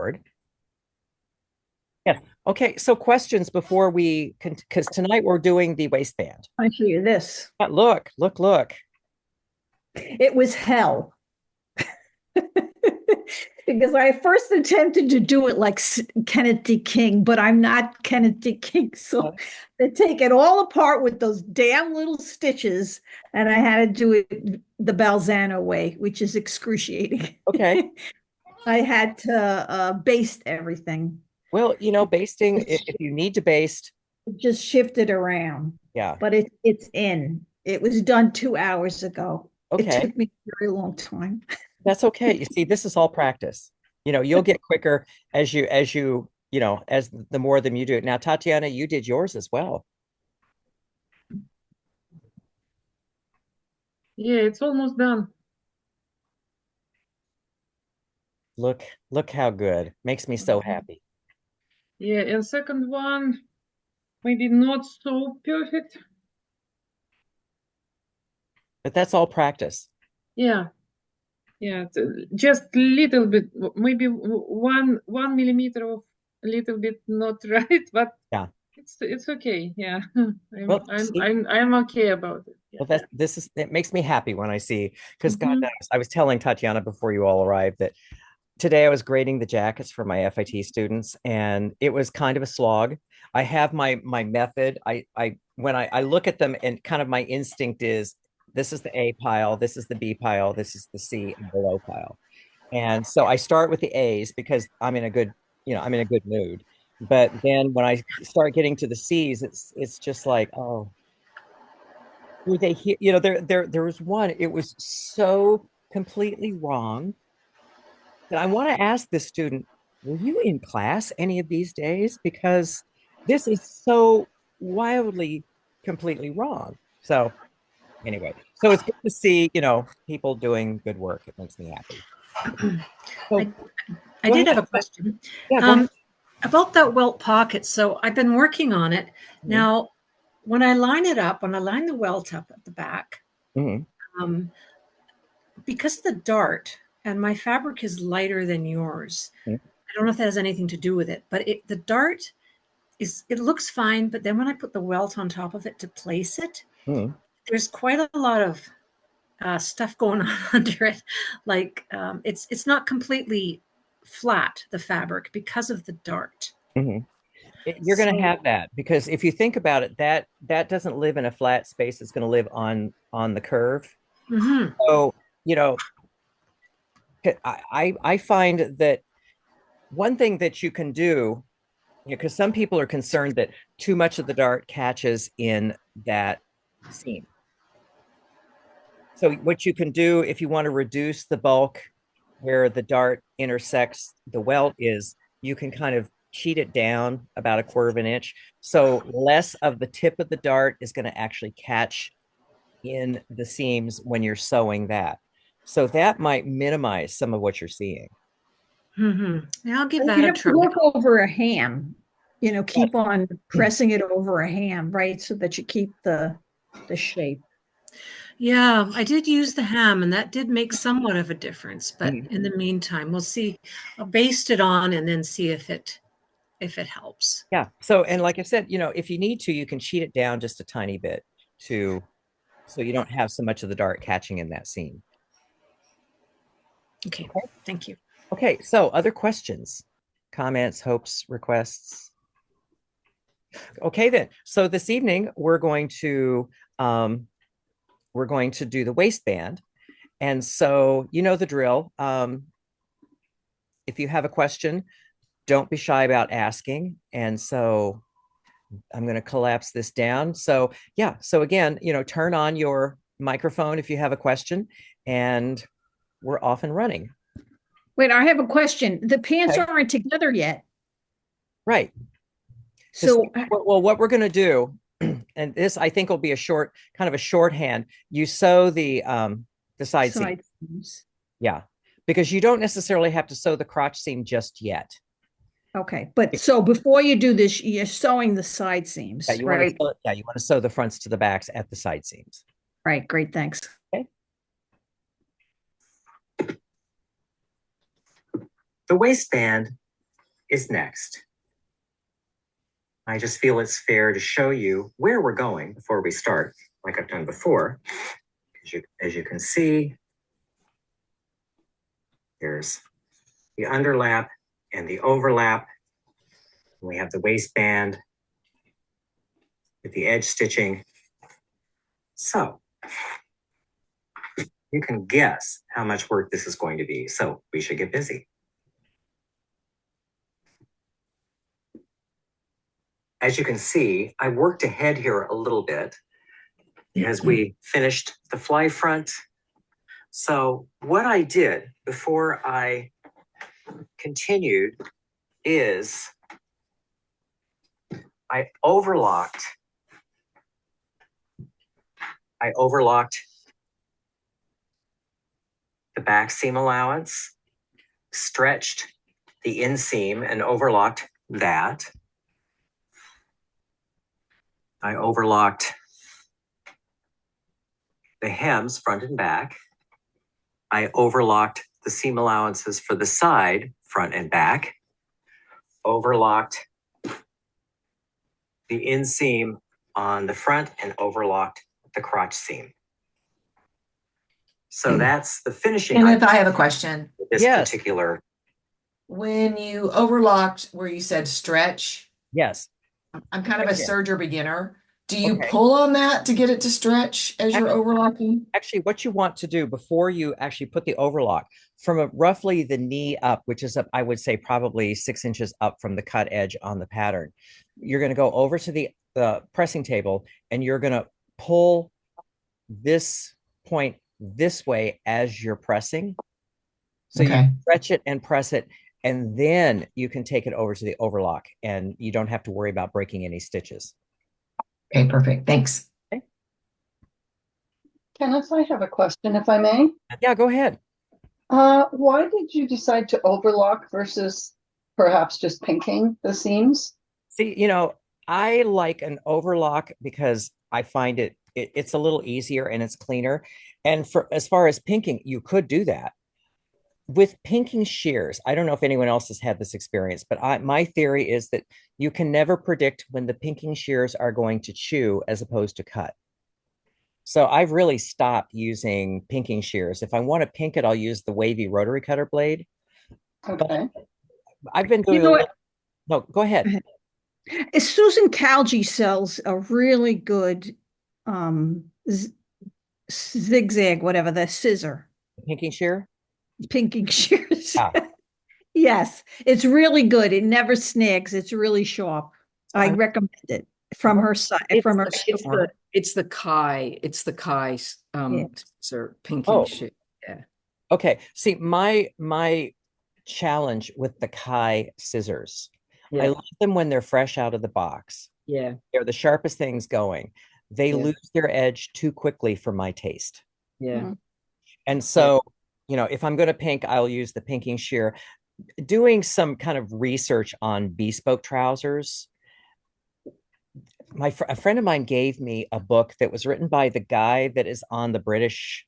board. Yes. Okay. So questions before we can, because tonight we're doing the waistband. I show you this. Look, look, look. It was hell. Because I first attempted to do it like Kenneth D. King, but I'm not Kenneth D. King. So they take it all apart with those damn little stitches, and I had to do it the Balzano way, which is excruciating. Okay. I had to baste everything. Well, basting, if you need to baste, Just shifted around, yeah. but it's in. It was done 2 hours ago. It Okay. took me a very long time. That's okay. You see, this is all practice. You'll get quicker as the more of them you do it. Now, Tatiana, you did yours as well. Yeah, it's almost done. Look, look how good. Makes me so happy. Yeah, and second one, maybe not so perfect. But that's all practice. Yeah, yeah, just little bit, maybe 1 millimeter of a little bit not right, but Yeah. it's okay. Yeah, I'm Well, I'm see, I'm I'm okay about it. Yeah. well, it makes me happy when I see, because God Mhm. knows, I was telling Tatiana before you all arrived that today I was grading the jackets for my FIT students, and it was kind of a slog. I have my method. I when I look at them, and kind of my instinct is this is the A pile, this is the B pile, this is the C and below pile. And so I start with the A's because I'm in a good mood. But then when I start getting to the C's, it's just like, oh, were they here? There was one, it was so completely wrong. And I want to ask this student, were you in class any of these days? Because this is so wildly, completely wrong. So anyway, so it's good to see, people doing good work. It makes me happy. So I, I go did have ahead. a question Yeah, go ahead. um, about that welt pocket. So I've been working on it. Mhm. Now, when I line it up, when I line the welt up at the back, Mhm. um, because of the dart, and my fabric is lighter than yours, Mhm. I don't know if that has anything to do with it, but the dart it looks fine, but then when I put the welt on top of it to place it, Mhm. there's quite a lot of stuff going on under it. Like it's not completely flat, the fabric, because of the dart. Mhm. You're going to So have that because if you think about it, that doesn't live in a flat space. It's going to live on the curve. mhm. So, you know, I find that one thing that you can do, because some people are concerned that too much of the dart catches in that seam. So what you can do if you want to reduce the bulk where the dart intersects the welt is you can kind of cheat it down about a quarter of an inch. So less of the tip of the dart is going to actually catch in the seams when you're sewing that. So that might minimize some of what you're seeing. Yeah, I'll give Well, that you a have to try. work over a ham, Yes. keep on pressing it over a ham, right? So that you keep the shape. Yeah, I did use the ham, and that did make somewhat of a difference. But Mhm. in the meantime, we'll see. I'll baste it on and then see if it helps. Yeah. So, and like I said, if you need to, you can cheat it down just a tiny bit to so you don't have so much of the dart catching in that seam. Okay, Okay. thank you. Okay. So, other questions, comments, hopes, requests? Okay, then. So this evening um, we're going to do the waistband, and so you know the drill. If you have a question, don't be shy about asking. And so I'm going to collapse this down. So yeah. So again, turn on your microphone if you have a question, and we're off and running. Wait, I have a question. The pants Okay. aren't together yet. Right. Because So well, what we're going to do, and this I think will be a kind of a shorthand. You sew the side seam. side seams. Yeah. Because you don't necessarily have to sew the crotch seam just yet. Okay, but so before you do this, you're sewing the side Yeah, seams, you want to right? sew, yeah, you want to sew the fronts to the backs at the side seams. Right, great, thanks. Okay. The waistband is next. I just feel it's fair to show you where we're going before we start, like I've done before. As you can see, there's the underlap and the overlap. We have the waistband with the edge stitching. So you can guess how much work this is going to be. So we should get busy. As you can see, I worked ahead here a little bit as we finished the fly front. So what I did before I continued is I overlocked the back seam allowance, stretched the inseam and overlocked that. I overlocked the hems front and back. I overlocked the seam allowances for the side, front and back. Overlocked the inseam on the front and overlocked the crotch seam. So that's the finishing. Kenneth, I have a question. This Yes. particular. When you overlocked where you said stretch, Yes. I'm kind of a Yeah. serger beginner. Do you Okay. pull on that to get it to stretch as you're overlocking? Actually, what you want to do before you actually put the overlock from roughly the knee up, which is up, I would say probably 6 inches up from the cut edge on the pattern, you're going to go over to the pressing table and you're going to pull this point this way as you're pressing. So you stretch it and press it, and then you can take it over to the overlock and you don't have to worry about breaking any stitches. Okay, perfect. Thanks. Okay. Kenneth, I have a question, if I may. Yeah, go ahead. Why did you decide to overlock versus perhaps just pinking the seams? See, I like an overlock because I find it's a little easier and it's cleaner. And as far as pinking, you could do that. With pinking shears, I don't know if anyone else has had this experience, but my theory is that you can never predict when the pinking shears are going to chew as opposed to cut. So I've really stopped using pinking shears. If I want to pink it, I'll use the wavy rotary cutter blade. Okay. I've been doing No, go ahead. Susan Calgi sells a really good zigzag, whatever, the scissor. Pinking shear? Pinking shears. Yes, it's really good. It never snags. It's really sharp. I recommend it from her side, from her store. It's the Kai sir, pinking shear. Yeah. Okay. See, my challenge with the Kai scissors, I love them when they're fresh out of the box. Yeah. They're the sharpest things going. They lose their edge too quickly for my taste. Yeah. And so, if I'm going to pink, I'll use the pinking shear. Doing some kind of research on bespoke trousers, a friend of mine gave me a book that was written by the guy that is on the British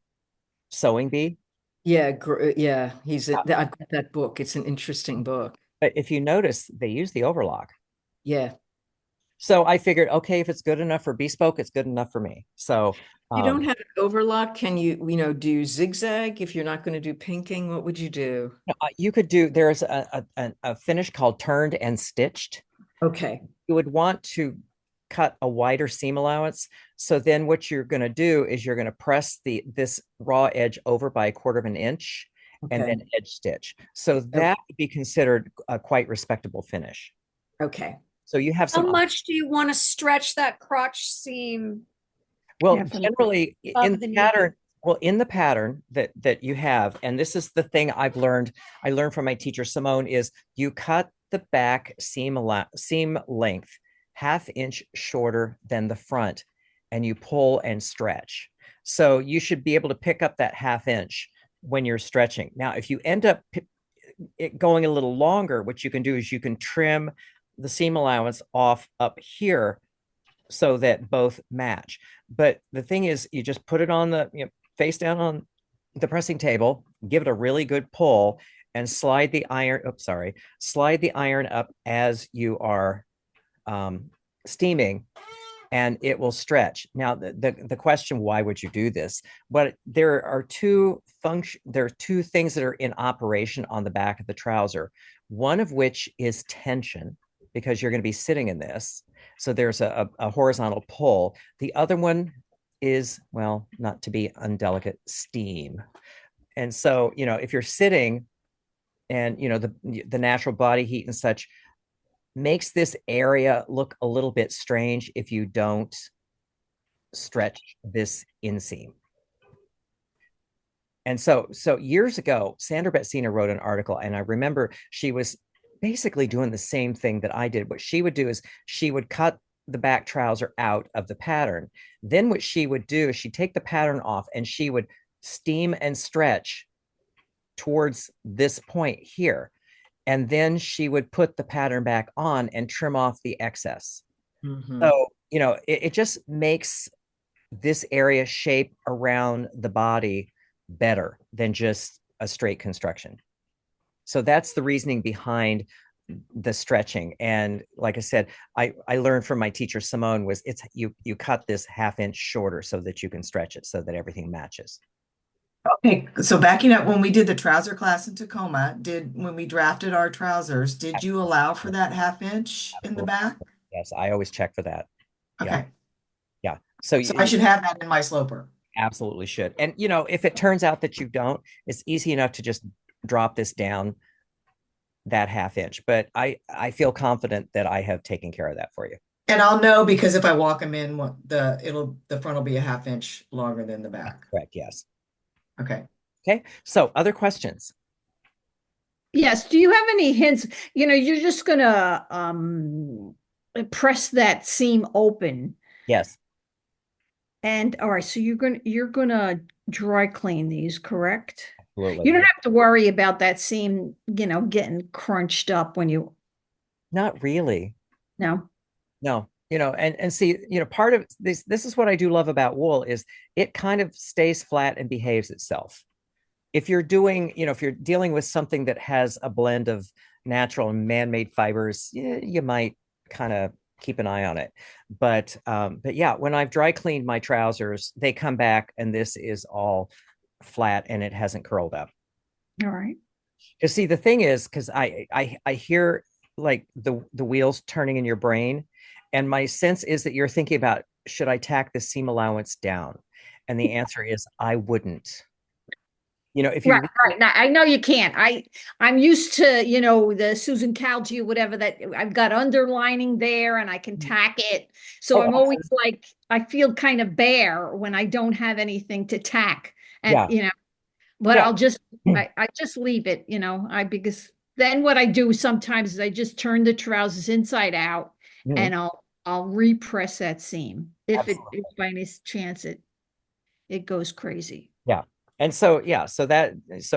Sewing Bee. Yeah, I've got that book. It's an interesting book. But if you notice, they use the overlock. Yeah. So I figured, okay, if it's good enough for bespoke, it's good enough for me. So you don't have an overlock. Can you, do zigzag if you're not going to do pinking? What would you do? You could do, there's a finish called turned and stitched. Okay. You would want to cut a wider seam allowance. So then what you're going to do is you're going to press this raw edge over by 1/4 of an inch and then edge stitch. So that would be considered a quite respectable finish. Okay. So you have some. How much do you want to stretch that crotch seam? Well, generally in the pattern, in the pattern that you have, and this is the thing I learned from my teacher Simone, is you cut the back seam length 1/2 inch shorter than the front, and you pull and stretch. So you should be able to pick up that 1/2 inch when you're stretching. Now, if you end up going a little longer, what you can do is you can trim the seam allowance off up here so that both match. But the thing is, you just put it on the face down on the pressing table, give it a really good pull, and slide the iron, oops, sorry, slide the iron up as you are steaming, and it will stretch. Now, the question, why would you do this? But there are two things that are in operation on the back of the trouser. One of which is tension, because you're going to be sitting in this. So there's a horizontal pull. The other one is, well, not to be undelicate, steam. And so, if you're sitting and, the natural body heat and such makes this area look a little bit strange if you don't stretch this inseam. And so years ago, Sandra Betsina wrote an article, and I remember she was basically doing the same thing that I did. What she would do is she would cut the back trouser out of the pattern. Then what she would do is she'd take the pattern off and she would steam and stretch towards this point here. And then she would put the pattern back on and trim off the excess. Mhm. So, it just makes this area shape around the body better than just a straight construction. So that's the reasoning behind the stretching. And like I said, I learned from my teacher, Simone, was you cut this 1/2 inch shorter so that you can stretch it so that everything matches. Okay, so backing up, when we did the trouser class in Tacoma, when we drafted our trousers, did you allow for that 1/2 inch in the back? Yes, I always check for that. Okay, Yeah. So so I should have that in my sloper. absolutely should. And if it turns out that you don't, it's easy enough to just drop this down that 1/2 inch. But I feel confident that I have taken care of that for you. And I'll know because if I walk them in, the front will be a 1/2 inch longer than the back. Correct. Yes. Okay. Okay. So other questions? Yes. Do you have any hints? You're just gonna press that seam open. Yes. And all right, so you're gonna dry clean these, correct? Absolutely. You don't have to worry about that seam, getting crunched up when you Not really. no. No. And see, part of this is what I do love about wool is it kind of stays flat and behaves itself. If you're dealing with something that has a blend of natural and man-made fibers, you might kind of keep an eye on it. But yeah, when I've dry cleaned my trousers, they come back and this is all flat and it hasn't curled up. All right. Because see, the thing is, because I hear like the wheels turning in your brain, and my sense is that you're thinking about, should I tack the seam allowance down? And the answer is I wouldn't. If you Right. Now, I know you can't. I'm used to, the Susan Calgi or whatever that I've got underlining there and I can tack it. So I'm always like, I feel kind of bare when I don't have anything to tack. And, Yeah. but Yeah. I just leave it, because then what I do sometimes is I just turn the trousers inside out and I'll repress that seam if by any chance it goes crazy. Yeah. And so, yeah, so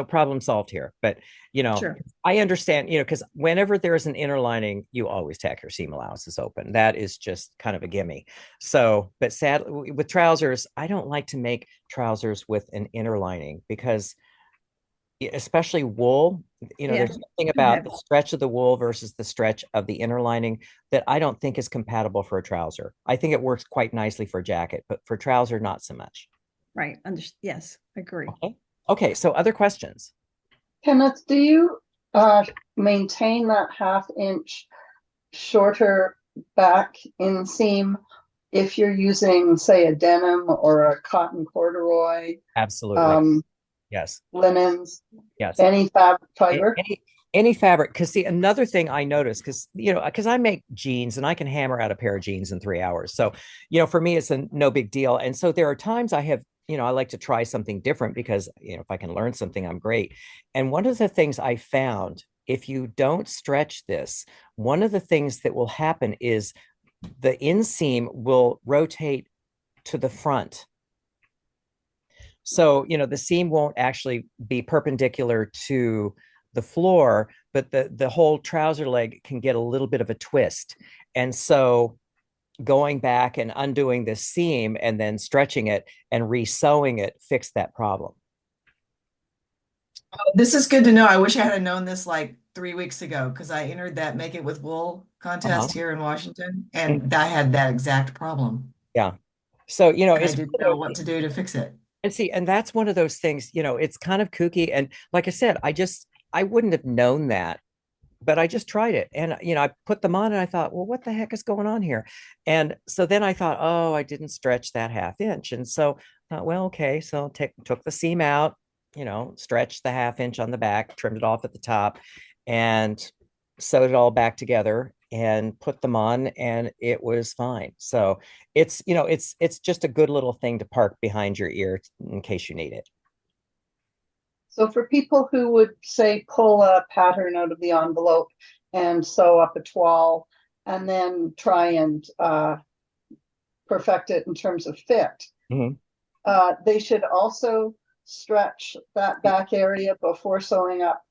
problem solved here. But, Sure. I understand, because whenever there's an inner lining, you always tack your seam allowances open. That is just kind of a gimme. So, but sadly, with trousers, I don't like to make trousers with an inner lining because, especially wool, there's something about the stretch of the wool versus the stretch of the inner lining that I don't think is compatible for a trouser. I think it works quite nicely for a jacket, but for trouser, not so much. Right. Yes, agree. Okay. So other questions? Kenneth, do you maintain that 1/2 inch shorter back inseam if you're using, say, a denim or a cotton corduroy? Absolutely. Yes. Linens? Yes. Any fiber? Any fabric. Because see, another thing I noticed, because I make jeans and I can hammer out a pair of jeans in 3 hours. So, for me, it's no big deal. And so there are times I have, I like to try something different because, if I can learn something, I'm great. And one of the things I found, if you don't stretch this, one of the things that will happen is the inseam will rotate to the front. So, the seam won't actually be perpendicular to the floor, but the whole trouser leg can get a little bit of a twist. And so going back and undoing this seam and then stretching it and re-sewing it fixed that problem. This is good to know. I wish I had known this like 3 weeks ago because I entered that Make It with Wool Uh-huh. contest here in Washington, Mhm. and I had that exact problem, Yeah. So, and I it's didn't know what to do to fix it. and see, and that's one of those things, it's kind of kooky. And like I said, I wouldn't have known that, but I just tried it. And, I put them on and I thought, well, what the heck is going on here? And so then I thought, oh, I didn't stretch that half inch. And so I thought, well, okay. So took the seam out, stretched the half inch on the back, trimmed it off at the top, and sewed it all back together and put them on, and it was fine. So it's just a good little thing to park behind your ear in case you need it. So for people who would say pull a pattern out of the envelope and sew up a toile and then try and perfect it in terms of fit, Mhm. they should also stretch that back area before sewing up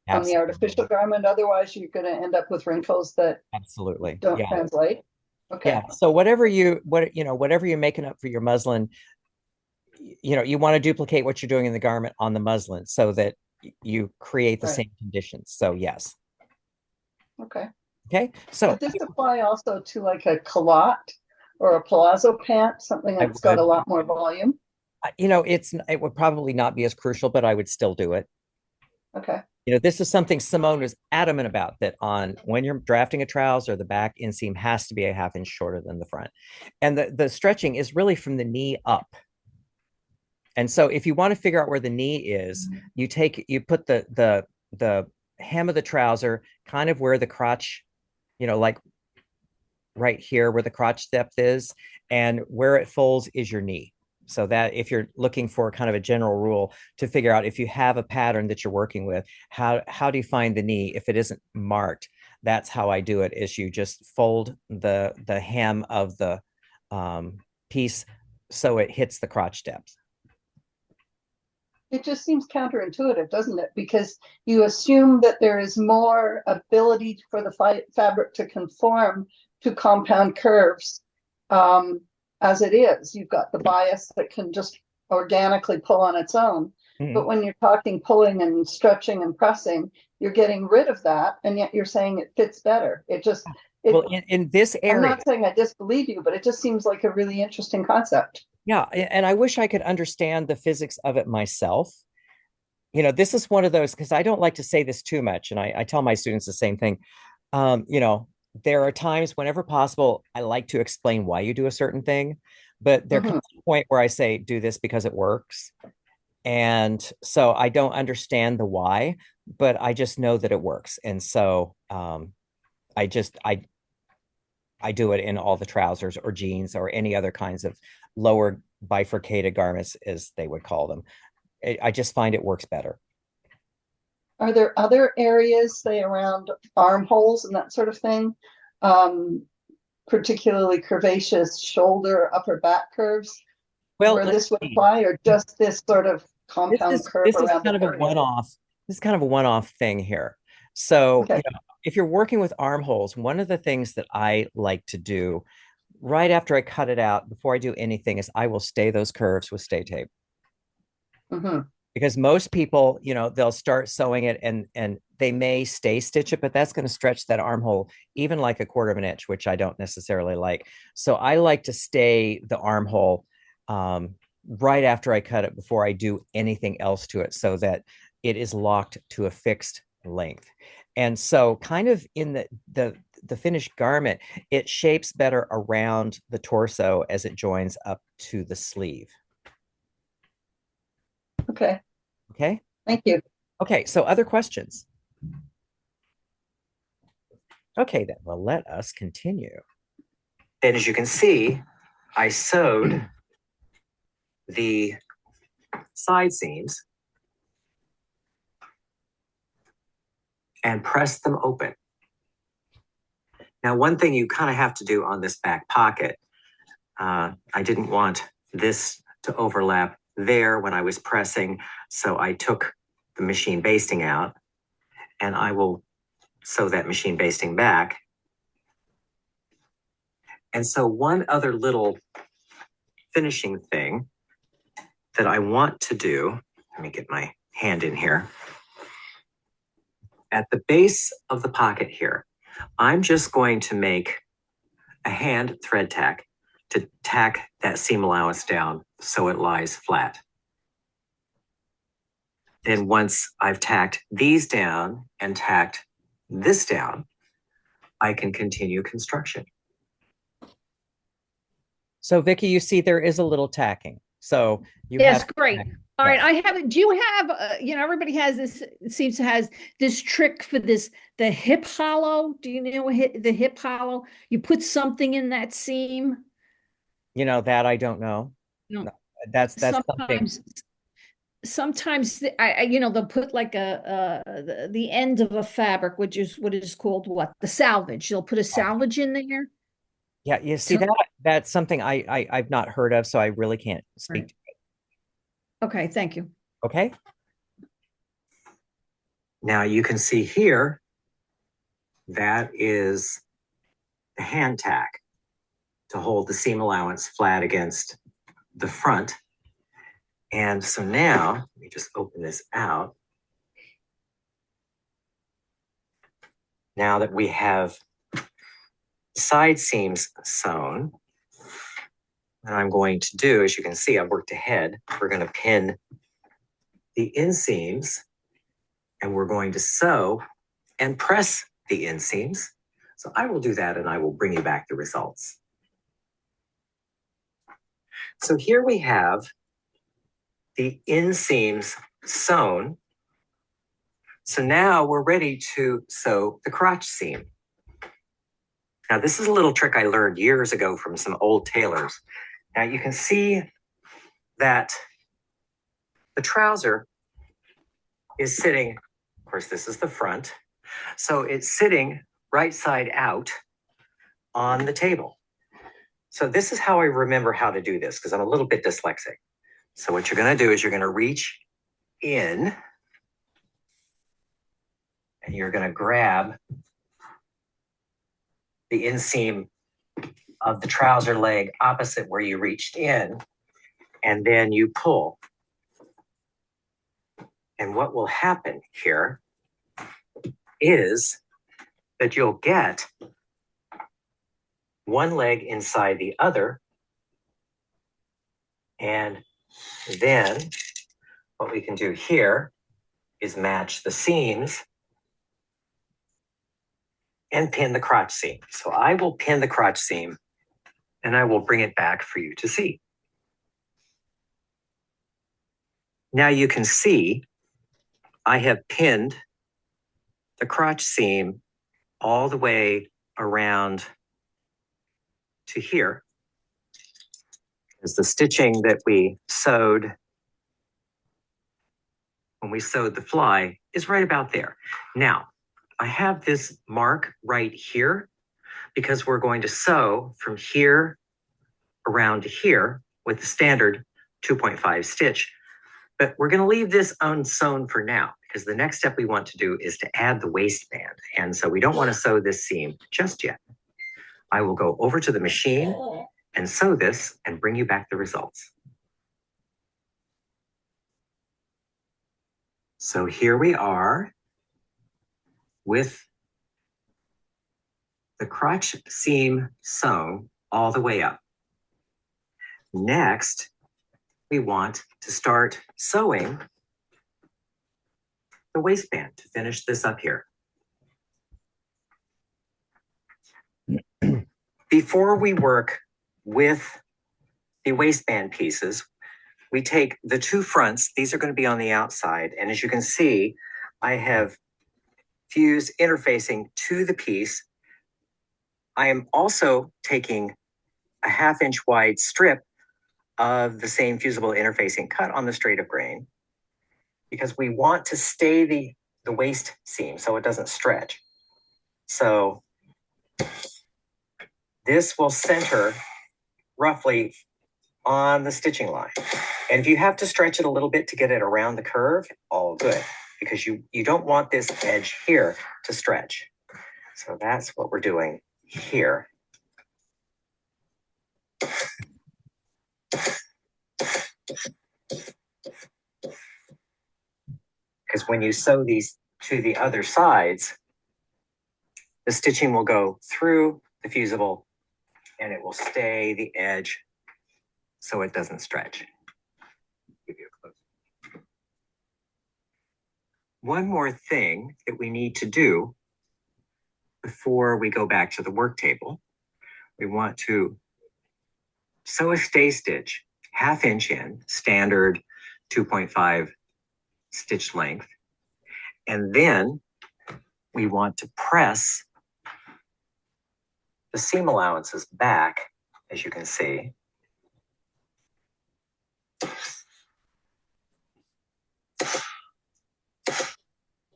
on the artificial Absolutely. garment. Otherwise, you're going to end up with wrinkles that Absolutely. don't Yeah. translate. Okay. Yeah. So whatever you're making up for your muslin, you want to duplicate what you're doing in the garment on the muslin so that you create the Right. same conditions. So yes. Okay. Okay. So Would this apply also to like a culotte or a palazzo pant, something I that's got a would, lot more volume? it would probably not be as crucial, but I would still do it. Okay. This is something Simone was adamant about, that on when you're drafting a trouser, the back inseam has to be a half inch shorter than the front. And the stretching is really from the knee up. And so if you want to figure out where the knee is, you put the hem of the trouser kind of where the crotch, like right here where the crotch depth is, and where it folds is your knee. So that if you're looking for kind of a general rule to figure out if you have a pattern that you're working with, how do you find the knee if it isn't marked? That's how I do it, is you just fold the hem of the piece so it hits the crotch depth. It just seems counterintuitive, doesn't it? Because you assume that there is more ability for the fabric to conform to compound curves as it is. You've got the bias that can just organically pull on its own. Mm-hmm. But when you're talking pulling and stretching and pressing, you're getting rid of that, and yet you're saying it fits better. Well, in this I'm area, not saying I disbelieve you, but it just seems like a really interesting concept. yeah, and I wish I could understand the physics of it myself. This is one of those, because I don't like to say this too much, and I tell my students the same thing. There are times whenever possible, I like to explain why you do a certain thing, but there comes a point where I say, do this because it works. And so I don't understand the why, but I just know that it works. And so I just I do it in all the trousers or jeans or any other kinds of lower bifurcated garments, as they would call them. I just find it works better. Are there other areas, say around armholes and that sort of thing, particularly curvaceous shoulder, upper back curves, Well, where this would apply, or just this sort of compound curve this is around kind the of a area? one-off. This is kind of a one-off thing here. So, Okay. if you're working with armholes, one of the things that I like to do right after I cut it out, before I do anything, is I will stay those curves with stay tape. Mm-hmm. Because most people, they'll start sewing it and they may stay stitch it, but that's going to stretch that armhole even like a quarter of an inch, which I don't necessarily like. So I like to stay the armhole right after I cut it before I do anything else to it, so that it is locked to a fixed length. And so kind of in the finished garment, it shapes better around the torso as it joins up to the sleeve. Okay. Okay. Thank you. Okay, so other questions? Okay, then, well, let us continue. And as you can see, I sewed the side seams and pressed them open. Now, one thing you kind of have to do on this back pocket, I didn't want this to overlap there when I was pressing, so I took the machine basting out, and I will sew that machine basting back. And so one other little finishing thing that I want to do, let me get my hand in here. at the base of the pocket here, I'm just going to make a hand thread tack to tack that seam allowance down so it lies flat. Then once I've tacked these down and tacked this down, I can continue construction. So Vicky, you see there is a little tacking. So you Yes, have great. All right, I have. Do you have? Everybody has this. It seems to has this trick for this. The hip hollow. Do you know the hip hollow? You put something in that seam. That I don't know. No, that's something. Sometimes they'll put like the end of a fabric, which is what is called what? The salvage. They'll put a salvage in there. Yeah, you see that's something I've not heard of, so I really can't speak Right. to it. Okay, thank you. Okay. Now you can see here that is the hand tack to hold the seam allowance flat against the front. And so now, let me just open this out. Now that we have side seams sewn, what I'm going to do, as you can see, I've worked ahead. We're going to pin the inseams and we're going to sew and press the inseams. So I will do that and I will bring you back the results. So here we have the inseams sewn. So now we're ready to sew the crotch seam. Now this is a little trick I learned years ago from some old tailors. Now you can see that the trouser is sitting, of course this is the front, so it's sitting right side out on the table. So this is how I remember how to do this because I'm a little bit dyslexic. So what you're going to do is you're going to reach in and you're going to grab the inseam of the trouser leg opposite where you reached in, and then you pull. And what will happen here is that you'll get one leg inside the other, and then what we can do here is match the seams and pin the crotch seam. So I will pin the crotch seam and I will bring it back for you to see. Now you can see I have pinned the crotch seam all the way around to here. As the stitching that we sewed when we sewed the fly is right about there. Now, I have this mark right here because we're going to sew from here around to here with the standard 2.5 stitch. But we're going to leave this unsewn for now because the next step we want to do is to add the waistband. And so we don't want to sew this seam just yet. I will go over to the machine and sew this and bring you back the results. So here we are with the crotch seam sewn all the way up. Next, we want to start sewing the waistband to finish this up here. Before we work with the waistband pieces, we take the two fronts. These are going to be on the outside. And as you can see, I have fused interfacing to the piece. I am also taking a 1/2 inch wide strip of the same fusible interfacing cut on the straight of grain because we want to stay the waist seam so it doesn't stretch. So this will center roughly on the stitching line. And if you have to stretch it a little bit to get it around the curve, all good, because you don't want this edge here to stretch. So that's what we're doing here. Because when you sew these to the other sides, the stitching will go through the fusible and it will stay the edge so it doesn't stretch. Give you a close. One more thing that we need to do before we go back to the work table, we want to sew a stay stitch 1/2 inch in, standard 2.5 stitch length. And then we want to press the seam allowances back, as you can see.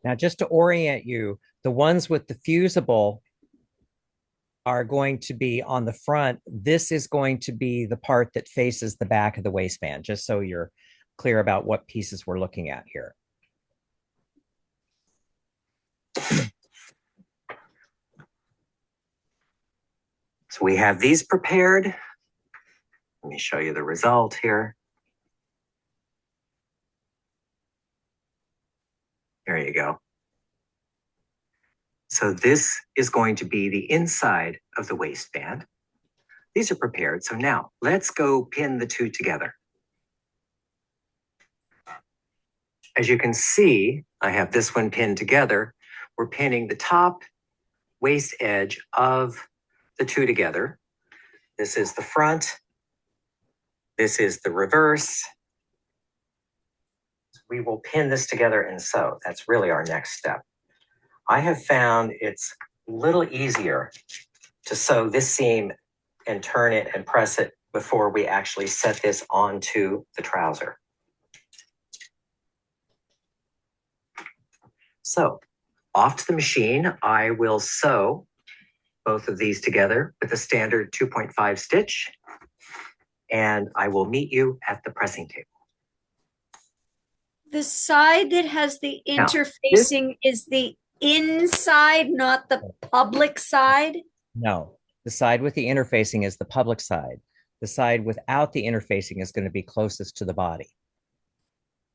Now, just to orient you, the ones with the fusible are going to be on the front. This is going to be the part that faces the back of the waistband, just so you're clear about what pieces we're looking at here. So we have these prepared. Let me show you the result here. There you go. So this is going to be the inside of the waistband. These are prepared. So now let's go pin the two together. As you can see, I have this one pinned together. We're pinning the top waist edge of the two together. This is the front. This is the reverse. We will pin this together and sew. That's really our next step. I have found it's a little easier to sew this seam and turn it and press it before we actually set this onto the trouser. So off to the machine, I will sew both of these together with a standard 2.5 stitch, and I will meet you at the pressing table. The side that has the interfacing is the inside, not the public side? No, the side with the interfacing is the public side. The side without the interfacing is going to be closest to the body.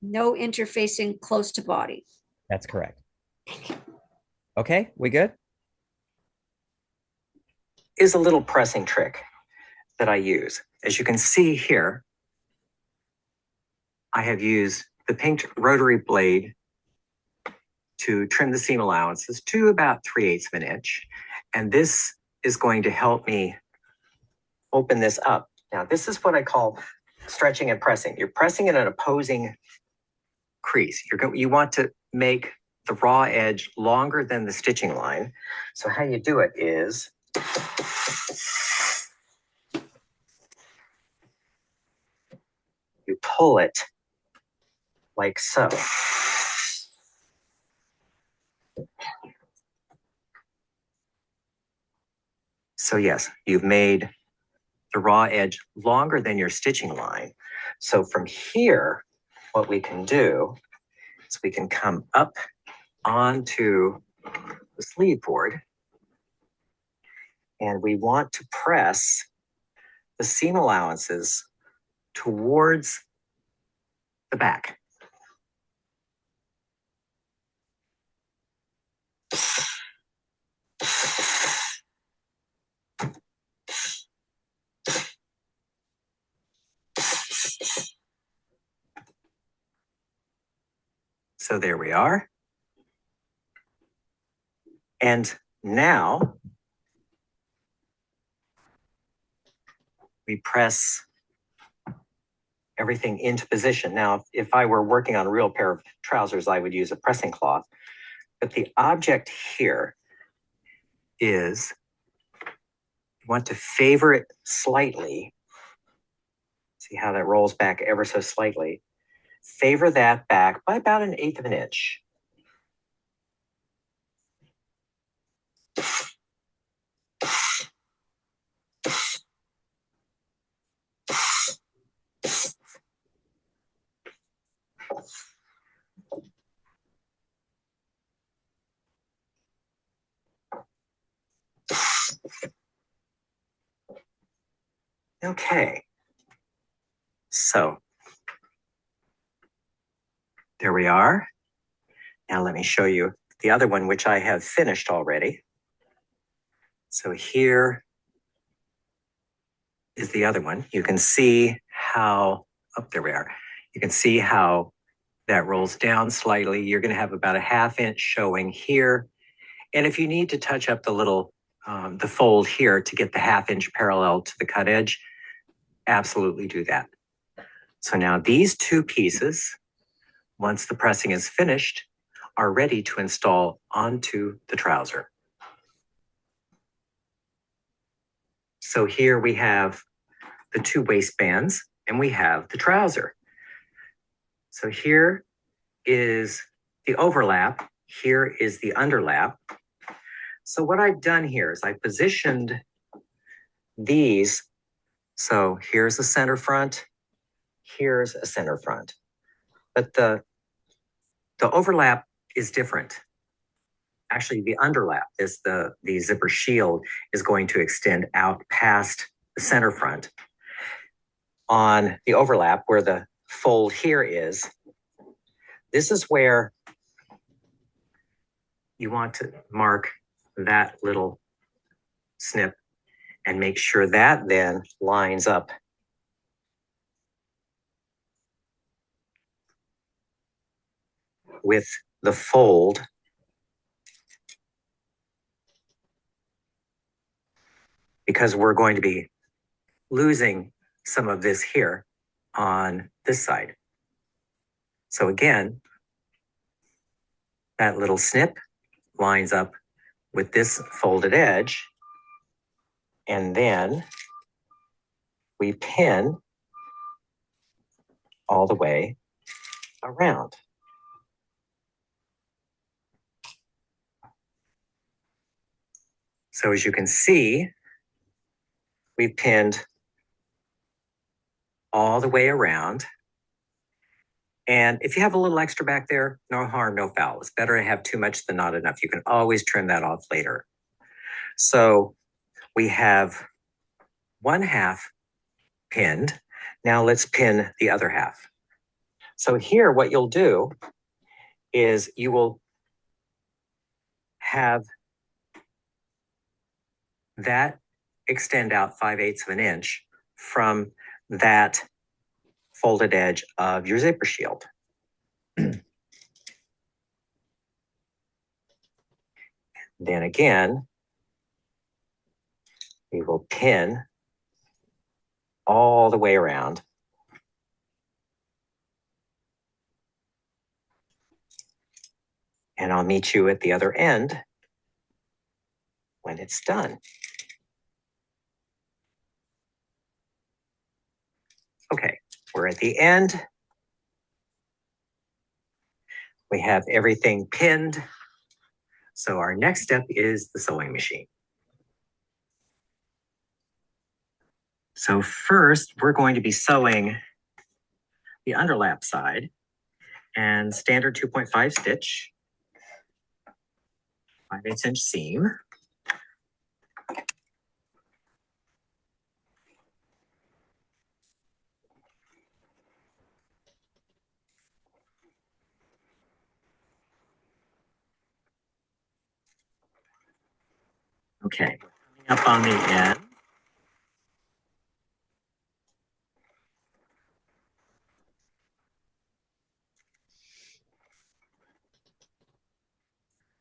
No interfacing close to body. That's correct. Okay, we good? Is a little pressing trick that I use. As you can see here, I have used the pinked rotary blade to trim the seam allowances to about 3/8 of an inch. And this is going to help me open this up. Now, this is what I call stretching and pressing. You're pressing in an opposing crease. You want to make the raw edge longer than the stitching line. So how you do it is you pull it like so. So yes, you've made the raw edge longer than your stitching line. So from here, what we can do is we can come up onto the sleeve board, and we want to press the seam allowances towards the back. So there we are. And now we press everything into position. Now, if I were working on a real pair of trousers, I would use a pressing cloth. But the object here is you want to favor it slightly. See how that rolls back ever so slightly. Favor that back by about 1/8 of an inch. Okay, so there we are. Now let me show you the other one, which I have finished already. So here is the other one. You can see how, oh, there we are. You can see how that rolls down slightly. You're going to have about a 1/2 inch showing here. And if you need to touch up the little, the fold here to get the 1/2 inch parallel to the cut edge, absolutely do that. So now these two pieces, once the pressing is finished, are ready to install onto the trouser. So here we have the two waistbands and we have the trouser. So here is the overlap. Here is the underlap. So what I've done here is I positioned these. So here's a center front. Here's a center front. But the overlap is different. Actually, the underlap is the zipper shield is going to extend out past the center front. On the overlap where the fold here is, this is where you want to mark that little snip and make sure that then lines up with the fold because we're going to be losing some of this here on this side. So again, that little snip lines up with this folded edge, and then we pin all the way around. So as you can see, we pinned all the way around. And if you have a little extra back there, no harm, no foul. It's better to have too much than not enough. You can always trim that off later. So we have 1/2 pinned. Now let's pin the other half. So here, what you'll do is you will have that extend out 5/8 of an inch from that folded edge of your zipper shield. Then again, we will pin all the way around. And I'll meet you at the other end when it's done. Okay, we're at the end. We have everything pinned. So our next step is the sewing machine. So first, we're going to be sewing the underlap side and standard 2.5 stitch, 5/8 inch seam. Okay, coming up on the end.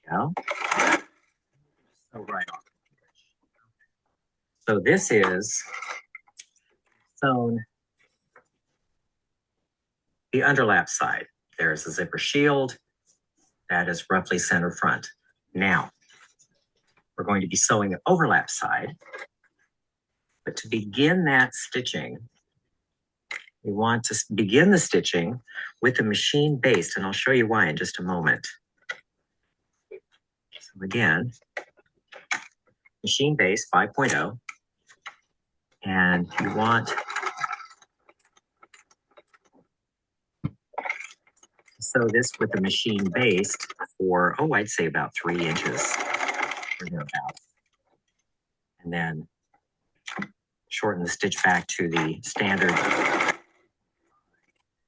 Go. So right on. So this is sewn the underlap side. There's a zipper shield that is roughly center front. Now, we're going to be sewing the overlap side. But to begin that stitching, we want to begin the stitching with the machine based, and I'll show you why in just a moment. So again, machine base 5.0, and you want to sew this with the machine based for, oh, I'd say about 3 inches or thereabouts. And then shorten the stitch back to the standard.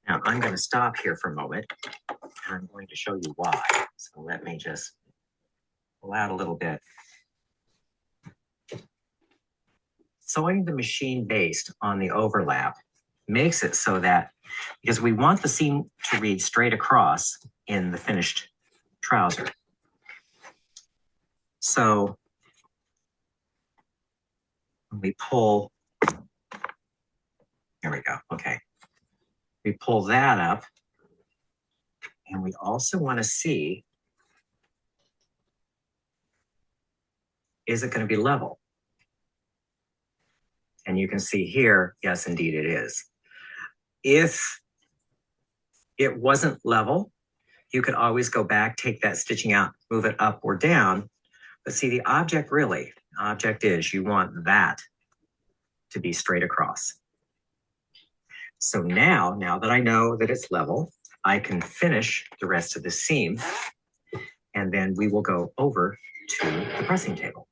Now I'm going to stop here for a moment and I'm going to show you why. So let me just pull out a little bit. Sewing the machine based on the overlap makes it so that, because we want the seam to read straight across in the finished trouser. So when we pull, here we go, okay. We pull that up, and we also want to see, is it going to be level? And you can see here, yes, indeed it is. If it wasn't level, you could always go back, take that stitching out, move it up or down. But see, the object is you want that to be straight across. So now that I know that it's level, I can finish the rest of the seam, and then we will go over to the pressing table.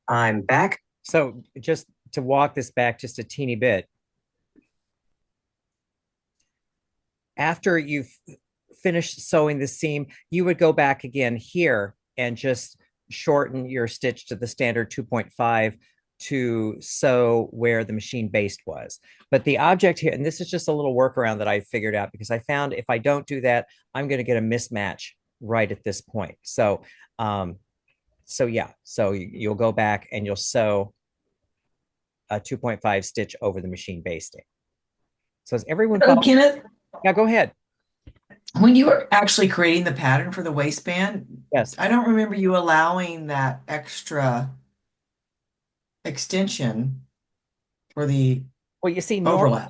I'm back. So just to walk this back just a teeny bit, after you've finished sewing the seam, you would go back again here and just shorten your stitch to the standard 2.5 to sew where the machine based was. But the object here, and this is just a little workaround that I figured out, because I found if I don't do that, I'm going to get a mismatch right at this point. So yeah, so you'll go back and you'll sew a 2.5 stitch over the machine basting. So is everyone following? Kenneth, Yeah, go ahead. when you were actually creating the pattern for the waistband, Yes. I don't remember you allowing that extra extension for the Well, you see, overlap.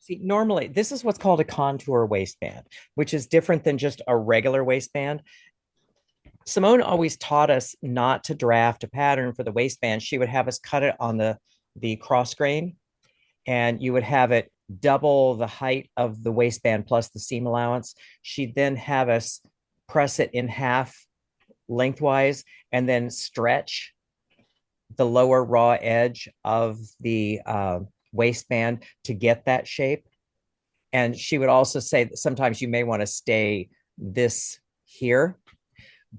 normally this is what's called a contour waistband, which is different than just a regular waistband. Simone always taught us not to draft a pattern for the waistband. She would have us cut it on the cross grain, and you would have it double the height of the waistband plus the seam allowance. She'd then have us press it in half lengthwise and then stretch the lower raw edge of the waistband to get that shape. And she would also say that sometimes you may want to stay this here.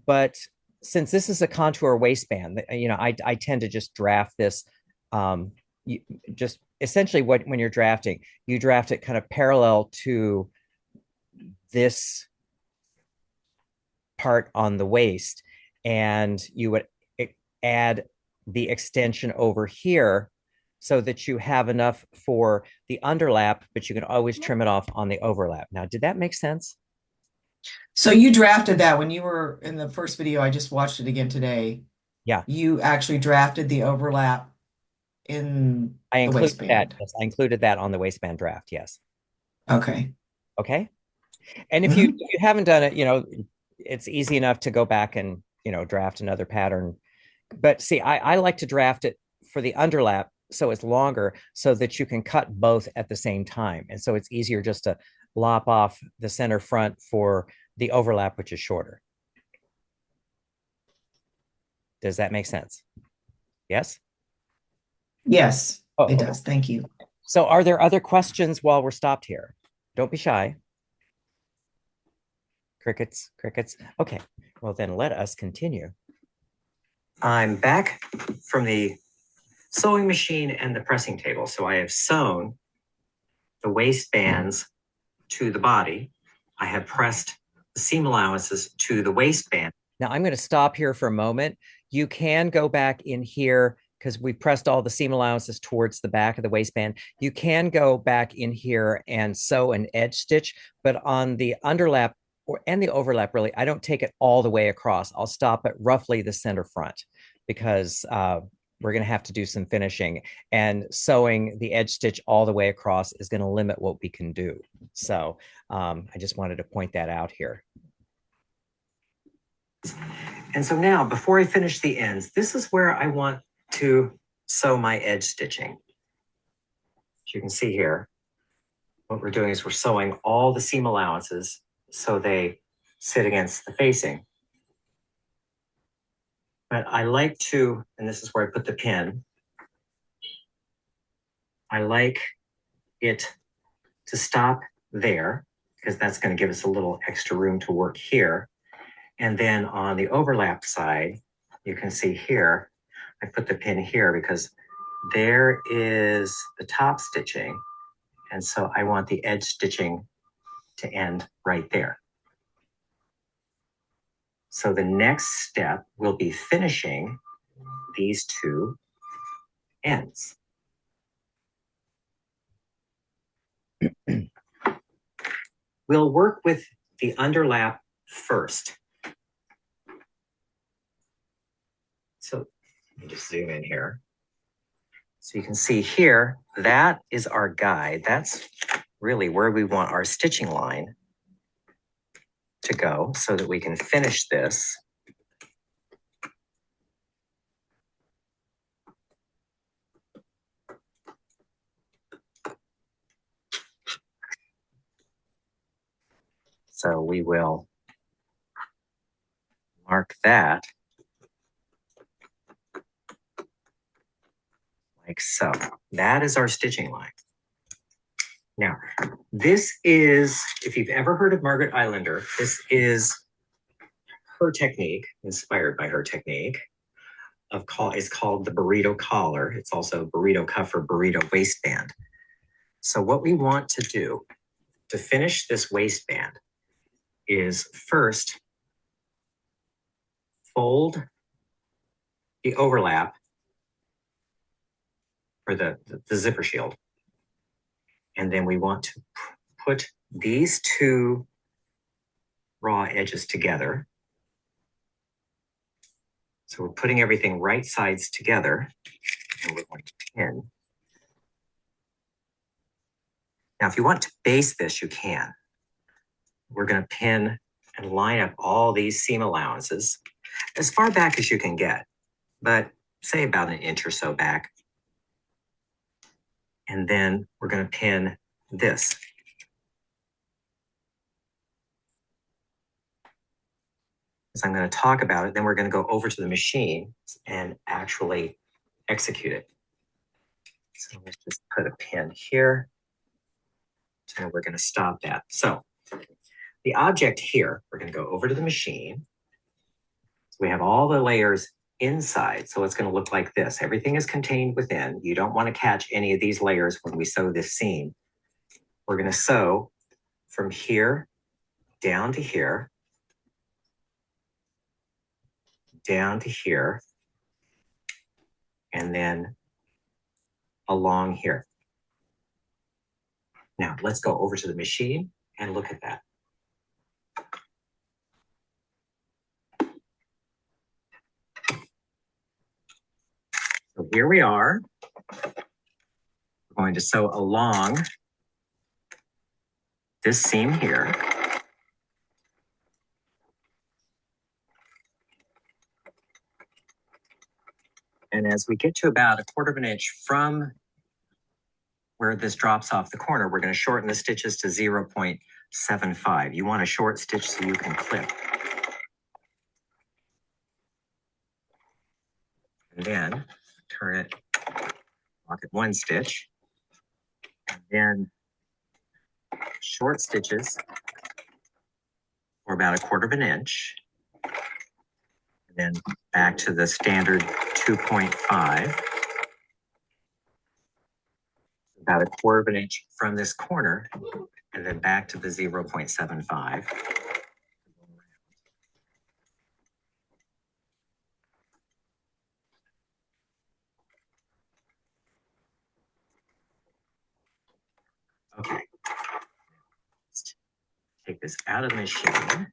But since this is a contour waistband, I tend to just draft this. Just essentially when you're drafting, you draft it kind of parallel to this part on the waist, and you would add the extension over here so that you have enough for the underlap, but you can always trim it off on the overlap. Now, did that make sense? So you drafted that when you were in the first video. I just watched it again today. Yeah. You actually drafted the overlap in I the included waistband. that. Yes, I included that on the waistband draft. Yes. Okay. Okay. And if you haven't done it, it's easy enough to go back and, draft another pattern. But see, I like to draft it for the underlap so it's longer so that you can cut both at the same time. And so it's easier just to lop off the center front for the overlap, which is shorter. Does that make sense? Yes? Yes, Oh, it okay. does. Thank you. So are there other questions while we're stopped here? Don't be shy. Crickets, crickets. Okay, well then let us continue. I'm back from the sewing machine and the pressing table. So I have sewn the waistbands to the body. I have pressed the seam allowances to the waistband. Now I'm going to stop here for a moment. You can go back in here because we pressed all the seam allowances towards the back of the waistband. You can go back in here and sew an edge stitch, but on the underlap and the overlap, really, I don't take it all the way across. I'll stop at roughly the center front because we're going to have to do some finishing, and sewing the edge stitch all the way across is going to limit what we can do. So I just wanted to point that out here. And so now, before I finish the ends, this is where I want to sew my edge stitching. As you can see here, what we're doing is we're sewing all the seam allowances so they sit against the facing. But I like to, and this is where I put the pin, I like it to stop there because that's going to give us a little extra room to work here. And then on the overlap side, you can see here, I put the pin here because there is the top stitching. And so I want the edge stitching to end right there. So the next step will be finishing these two ends. We'll work with the underlap first. So let me just zoom in here. So you can see here, that is our guide. That's really where we want our stitching line to go so that we can finish this. So we will mark that like so. That is our stitching line. Now, this is, if you've ever heard of Margaret Islander, this is her technique, inspired by her technique is called the burrito collar. It's also burrito cuff or burrito waistband. So what we want to do to finish this waistband is first fold the overlap for the zipper shield. And then we want to put these two raw edges together. So we're putting everything right sides together, and we're going to pin. Now, if you want to base this, you can. We're going to pin and line up all these seam allowances as far back as you can get, but say about an inch or so back. And then we're going to pin this. As I'm going to talk about it, then we're going to go over to the machine and actually execute it. So let's just put a pin here. And we're going to stop that. So the object here, we're going to go over to the machine. So we have all the layers inside. So it's going to look like this. Everything is contained within. You don't want to catch any of these layers when we sew this seam. We're going to sew from here down to here, down to here, and then along here. Now let's go over to the machine and look at that. So here we are. We're going to sew along this seam here. And as we get to about 1/4 of an inch from where this drops off the corner, we're going to shorten the stitches to 0.75. You want a short stitch so you can clip. And then turn it, lock it 1 stitch, and then short stitches for about 1/4 of an inch, and then back to the standard 2.5, about 1/4 of an inch from this corner, and then back to the 0.75. Okay, let's take this out of the machine,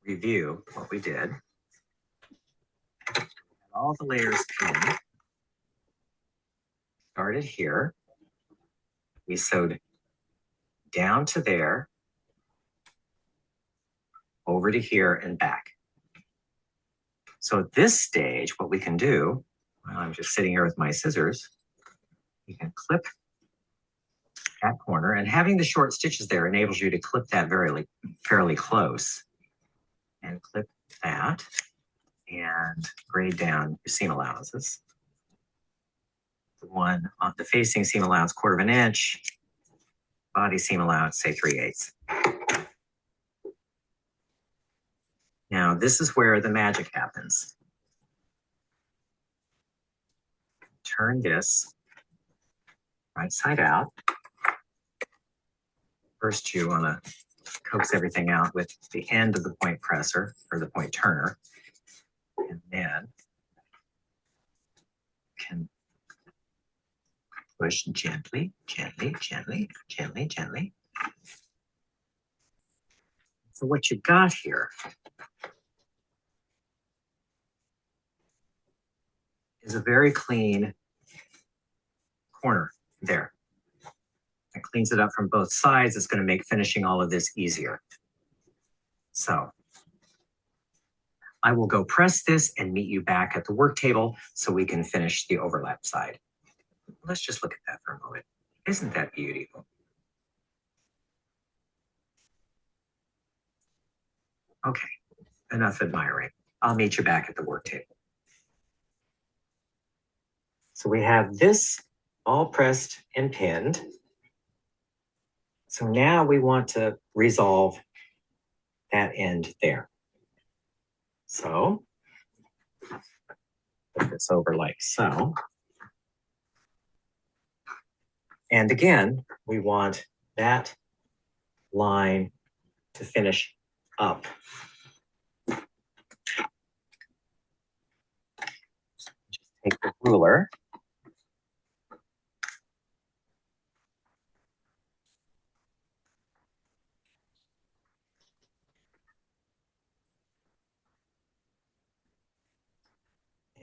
review what we did. All the layers pinned. Started here. We sewed down to there, over to here and back. So at this stage, what we can do, well, I'm just sitting here with my scissors, you can clip that corner, and having the short stitches there enables you to clip that fairly close, and clip that and grade down your seam allowances. The one on the facing seam allowance 1/4 of an inch, body seam allowance say 3/8. Now, this is where the magic happens. Turn this right side out. First, you want to coax everything out with the end of the point presser or the point turner. And then you can push gently, gently, gently, gently, gently. So what you got here is a very clean corner there. It cleans it up from both sides. It's going to make finishing all of this easier. So I will go press this and meet you back at the work table so we can finish the overlap side. Let's just look at that for a moment. Isn't that beautiful? Okay, enough admiring. I'll meet you back at the work table. So we have this all pressed and pinned. So now we want to resolve that end there. So put this over like so. And again, we want that line to finish up. Just take the ruler.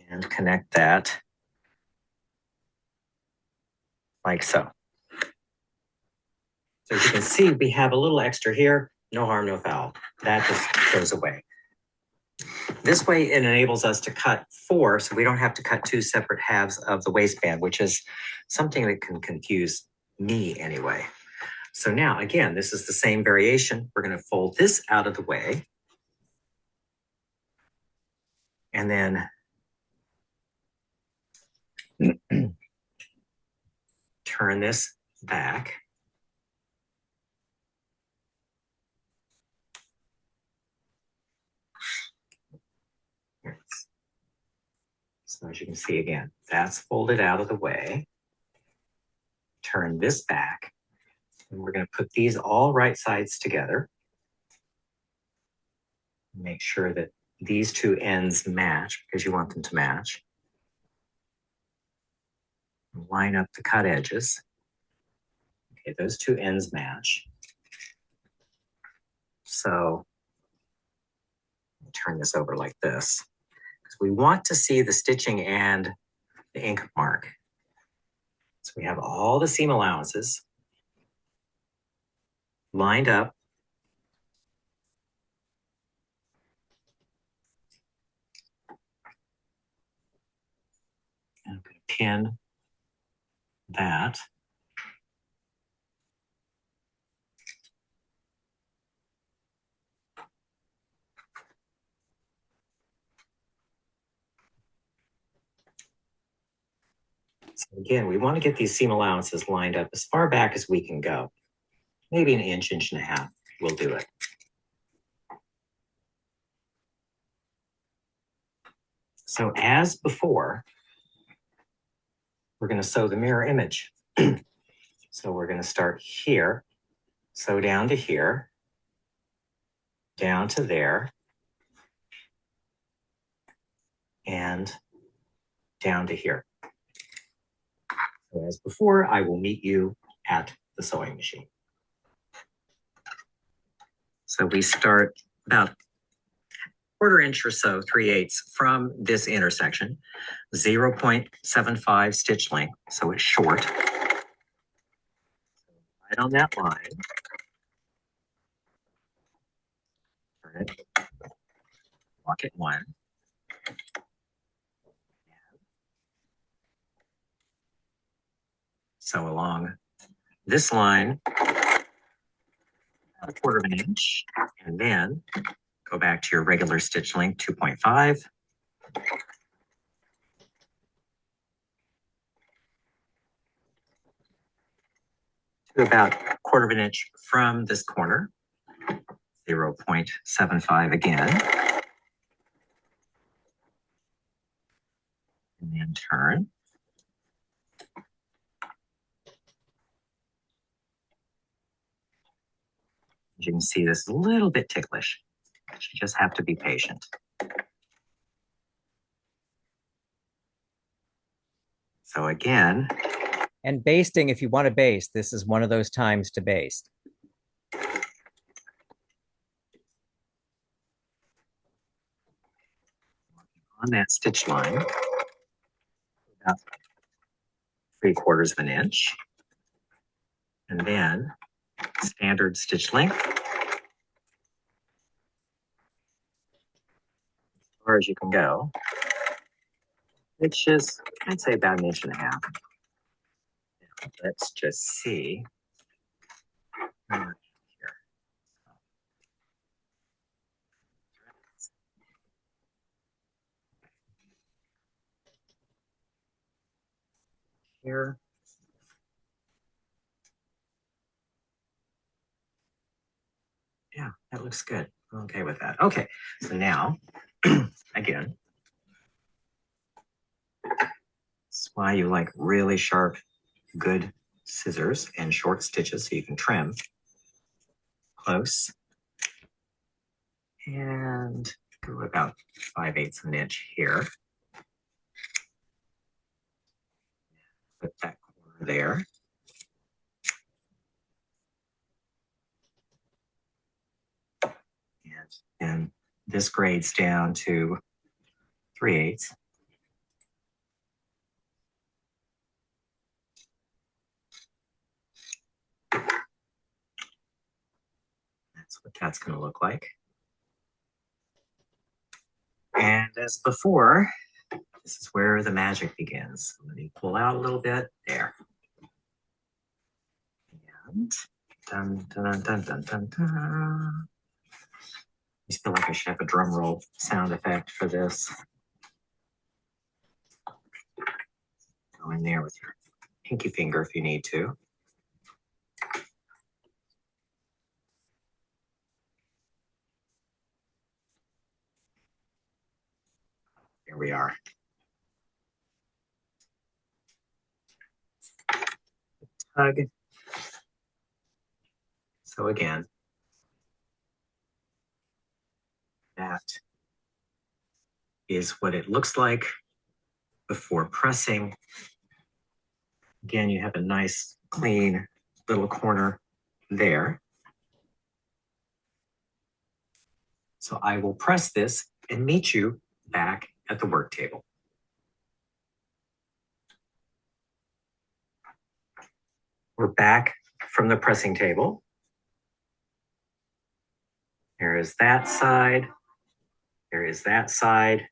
And connect that like so. So as you can see, we have a little extra here, no harm, no foul. That just goes away. This way it enables us to cut 4, so we don't have to cut 2 separate halves of the waistband, which is something that can confuse me anyway. So now, again, this is the same variation. We're going to fold this out of the way. And then turn this back. So as you can see again, that's folded out of the way. Turn this back. And we're going to put these all right sides together. Make sure that these 2 ends match because you want them to match. Line up the cut edges. Okay, those 2 ends match. So turn this over like this. Because we want to see the stitching and the ink mark. So we have all the seam allowances lined up. And I'm going to pin that. So again, we want to get these seam allowances lined up as far back as we can go. Maybe an inch, inch and a half will do it. So as before, we're going to sew the mirror image. So we're going to start here, sew down to here, down to there, and down to here. So as before, I will meet you at the sewing machine. So we start about 1/4 inch or so, 3/8 from this intersection, 0.75 stitch length, so it's short. Right on that line. Turn it, walk it 1. So along this line, about 1/4 inch, and then go back to your regular stitch length, 2.5. To about 1/4 inch from this corner, 0.75 again. and then turn. As you can see, this is a little bit ticklish. You just have to be patient. So again, and basting, if you want to baste, this is one of those times to baste. On that stitch line, about 3/4 of an inch, and then standard stitch length, as far as you can go, which is, I'd say, about 1.5 inches. Let's just see. Here. Here. Yeah, that looks good. I'm okay with that. Okay, so now, again, that's why you like really sharp, good scissors and short stitches so you can trim close. And go about 5/8 of an inch here. Put that corner there. And this grades down to 3/8. That's what that's going to look like. And as before, this is where the magic begins. Let me pull out a little bit. There. And dun, dun, dun, dun, dun, dun. I just feel like I should have a drum roll sound effect for this. Go in there with your pinky finger if you need to. Here we are. Tug. So again, that is what it looks like before pressing. Again, you have a nice, clean little corner there. So I will press this and meet you back at the work table. We're back from the pressing table. There is that side. There is that side.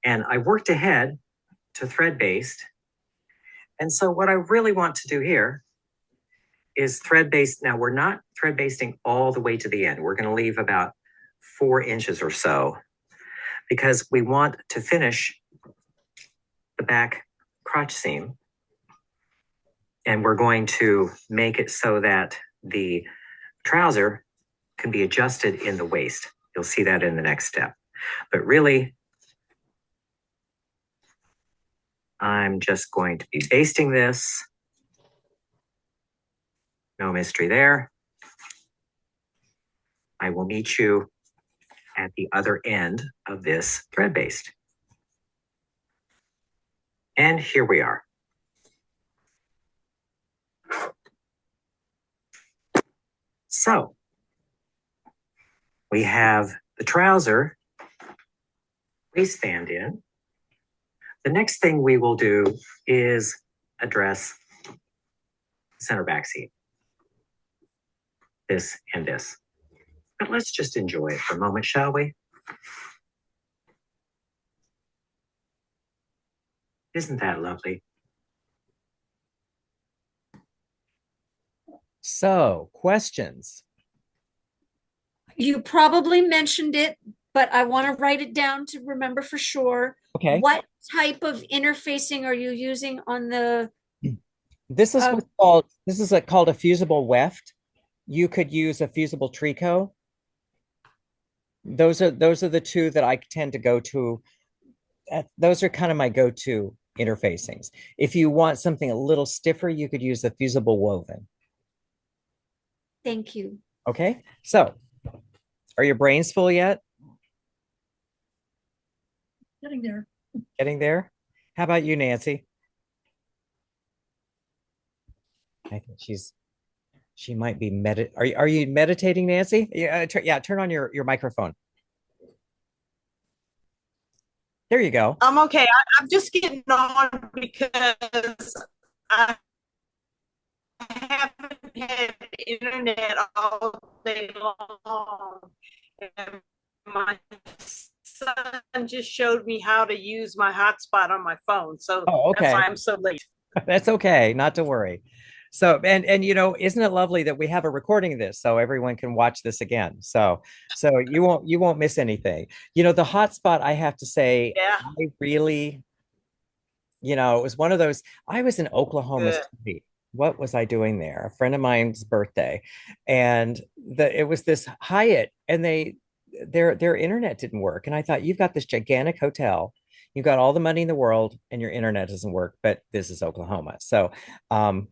And I worked ahead to thread baste. And so what I really want to do here is thread baste. Now we're not thread basting all the way to the end. We're going to leave about 4 inches or so because we want to finish the back crotch seam. And we're going to make it so that the trouser can be adjusted in the waist. You'll see that in the next step. But really, I'm just going to be basting this. No mystery there. I will meet you at the other end of this thread baste. And here we are. So we have the trouser waistband in. The next thing we will do is address center back seam. This and this. But let's just enjoy it for a moment, shall we? Isn't that lovely? So, questions? You probably mentioned it, but I want to write it down to remember for sure. Okay. What type of interfacing are you using on the? This is what's called a fusible weft. You could use a fusible tricot. Those are the two that I tend to go to those are kind of my go-to interfacings. If you want something a little stiffer, you could use the fusible woven. Thank you. Okay, so are your brains full yet? Getting there. Getting there? How about you, Nancy? I think she might be are you meditating, Nancy? Yeah, turn on your microphone. There you go. I'm okay. I'm just getting on because I haven't had internet all day long. And my son just showed me how to use my hotspot on my phone. So Oh, that's why okay. I'm so late. That's okay, not to worry. So, and isn't it lovely that we have a recording of this so everyone can watch this again? So you won't miss anything. The hotspot, I have to say, Yeah. I really, it was one of those. I was in Oklahoma Good. City. What was I doing there? A friend of mine's birthday, and it was this Hyatt, and their internet didn't work, and I thought, you've got this gigantic hotel, you've got all the money in the world, and your internet doesn't work. But this is Oklahoma, so um,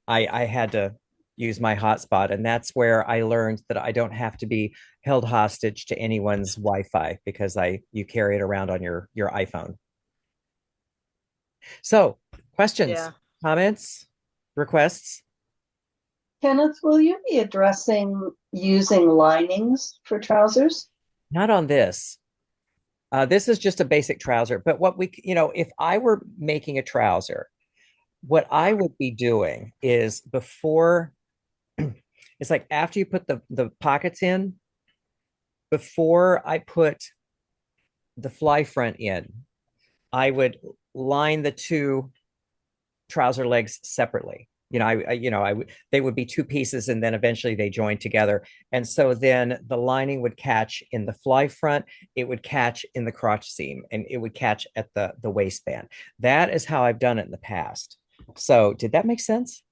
I had to use my hotspot, and that's where I learned that I don't have to be held hostage to anyone's Wi-Fi because you carry it around on your iPhone. So, questions, Yeah. comments, requests? Kenneth, will you be addressing using linings for trousers? Not on this. This is just a basic trouser, but if I were making a trouser, what I would be doing is before, it's like after you put the pockets in, before I put the fly front in, I would line the two trouser legs separately. They would be two pieces, and then eventually they join together. And so then the lining would catch in the fly front, it would catch in the crotch seam, and it would catch at the waistband. That is how I've done it in the past. So did that make sense?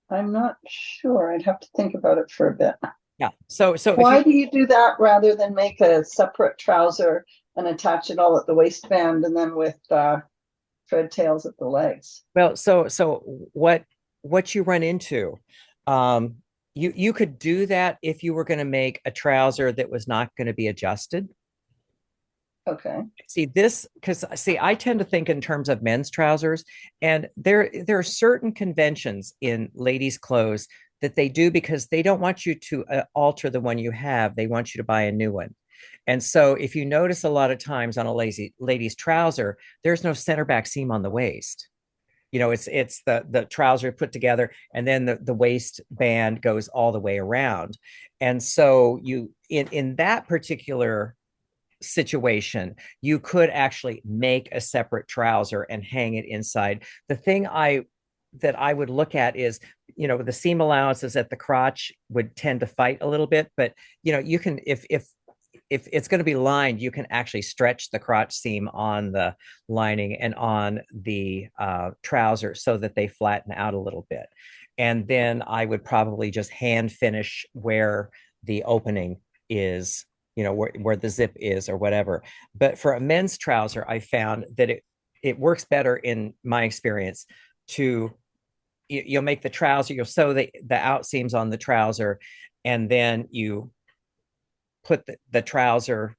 I'm not sure. I'd have to think about it for a bit. Yeah. So Why do you do that rather than make a separate trouser and attach it all at the waistband and then with thread tails at the legs? Well, so what you run into, you could do that if you were going to make a trouser that was not going to be adjusted. Okay. Because I tend to think in terms of men's trousers, and there are certain conventions in ladies' clothes that they do because they don't want you to alter the one you have. They want you to buy a new one. And so if you notice a lot of times on a lady's trouser, there's no center back seam on the waist. It's the trouser put together, and then the waistband goes all the way around. And so in that particular situation, you could actually make a separate trouser and hang it inside. The thing that I would look at is, the seam allowances at the crotch would tend to fight a little bit, but you can, if it's going to be lined, you can actually stretch the crotch seam on the lining and on the trouser so that they flatten out a little bit. And then I would probably just hand finish where the opening is, where the zip is or whatever. But for a men's trouser, I found that it works better, in my experience, you'll make the trouser, you'll sew the out seams on the trouser, and then you put the trouser,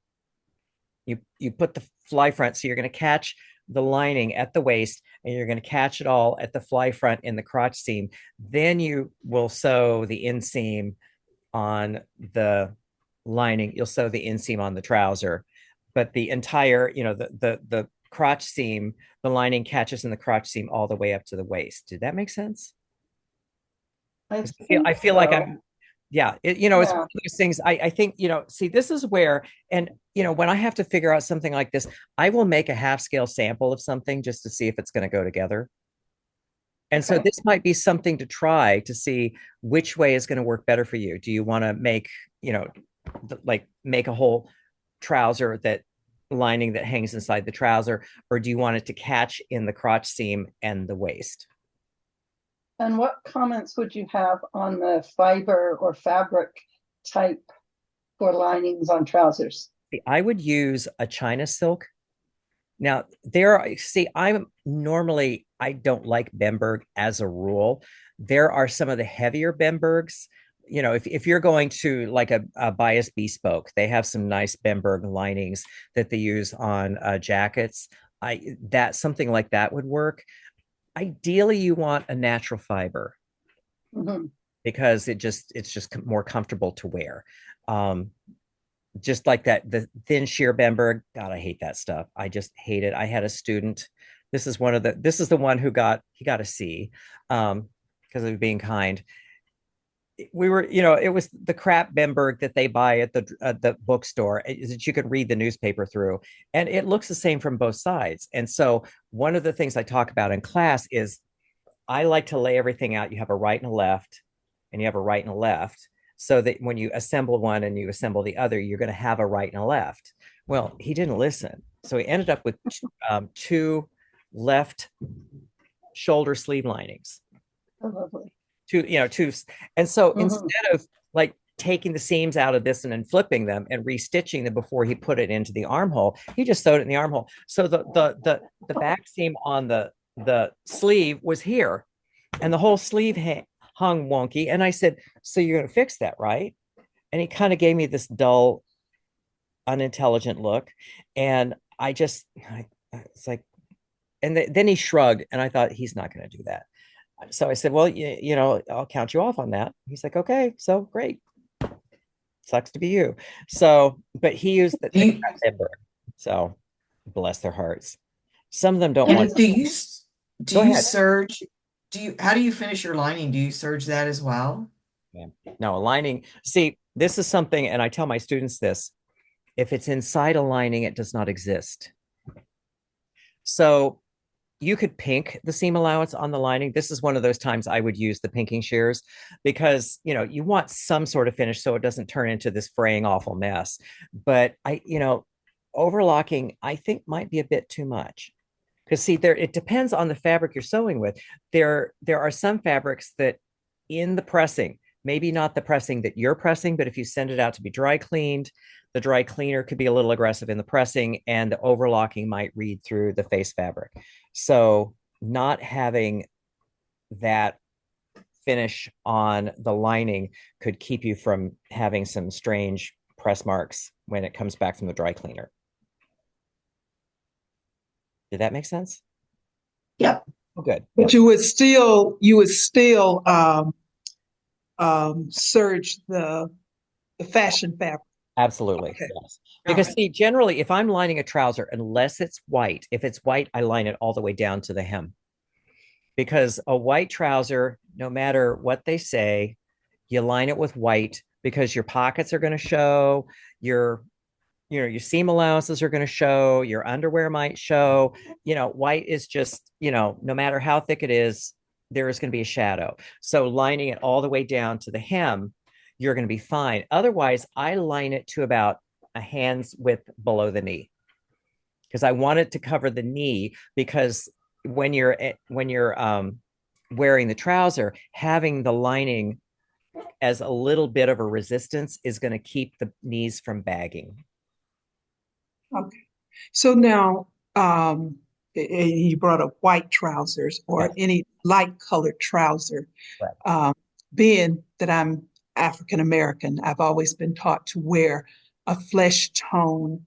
you put the fly front, so you're going to catch the lining at the waist, and you're going to catch it all at the fly front in the crotch seam. Then you will sew the inseam on the lining, you'll sew the inseam on the trouser, but the entire, the crotch seam, the lining catches in the crotch seam all the way up to the waist. Did that make sense? I feel like I'm, yeah, it's one of those things. I think, see, this is where, and, when I have to figure out something like this, I will make a half scale sample of something just to see if it's going to go together. And so this might be something to try to see which way is going to work better for you. Do you want to make, make a whole trouser lining that hangs inside the trouser, or do you want it to catch in the crotch seam and the waist? And what comments would you have on the fiber or fabric type for linings on trousers? I would use a China silk. Now, there are, see, I don't like Bemberg as a rule. There are some of the heavier Bembergs. If you're going to like a bias bespoke, they have some nice Bemberg linings that they use on jackets. That something like that would work. Ideally, you want a natural fiber Mhm. because it's just more comfortable to wear. Um, just like that, the thin sheer Bemberg. God, I hate that stuff. I just hate it. I had a student. This is the one he got a C, because of being kind. We were, it was the crap Bemberg that they buy at the bookstore that you could read the newspaper through, and it looks the same from both sides. And so one of the things I talk about in class is I like to lay everything out. You have a right and a left, and you have a right and a left, so that when you assemble one and you assemble the other, you're going to have a right and a left. Well, he didn't listen. So he ended up with two left shoulder sleeve linings. Oh, lovely. Two. And so Mhm. instead of like taking the seams out of this and then flipping them and restitching them before he put it into the armhole, he just sewed it in the armhole. So the back seam on the sleeve was here, and the whole sleeve hung wonky. And I said, "So you're going to fix that, right?" And he kind of gave me this dull, unintelligent look, and it's like, and then he shrugged, and I thought he's not going to do that. So I said, "Well, I'll count you off on that." He's like, "Okay, so great. Sucks to be you." So, but he used the Ember. So, bless their hearts. Some of them don't want. And do you Go ahead. serge? How do you finish your lining? Do you serge that as well? Yeah. No, a lining. See, this is something, and I tell my students this: if it's inside a lining, it does not exist. So you could pink the seam allowance on the lining. This is one of those times I would use the pinking shears because, you want some sort of finish so it doesn't turn into this fraying awful mess. But overlocking, I think might be a bit too much. Because see, it depends on the fabric you're sewing with. There are some fabrics that in the pressing, maybe not the pressing that you're pressing, but if you send it out to be dry cleaned, the dry cleaner could be a little aggressive in the pressing, and the overlocking might read through the face fabric. So not having that finish on the lining could keep you from having some strange press marks when it comes back from the dry cleaner. Did that make sense? Yep. Oh, good. But you would still serge the fashion fabric. Absolutely. Okay. Yes. Because see, generally, if I'm lining a trouser, unless it's white, if it's white, I line it all the way down to the hem. Because a white trouser, no matter what they say, you line it with white because your pockets are going to show, your seam allowances are going to show, your underwear might show. White is just, no matter how thick it is, there is going to be a shadow. So lining it all the way down to the hem, you're going to be fine. Otherwise, I line it to about a hand's width below the knee because I want it to cover the knee, because when you're wearing the trouser, having the lining as a little bit of a resistance is going to keep the knees from bagging. Okay. So now, you brought up white trousers or Yes. any light colored trouser. Right. Being that I'm African American, I've always been taught to wear a flesh tone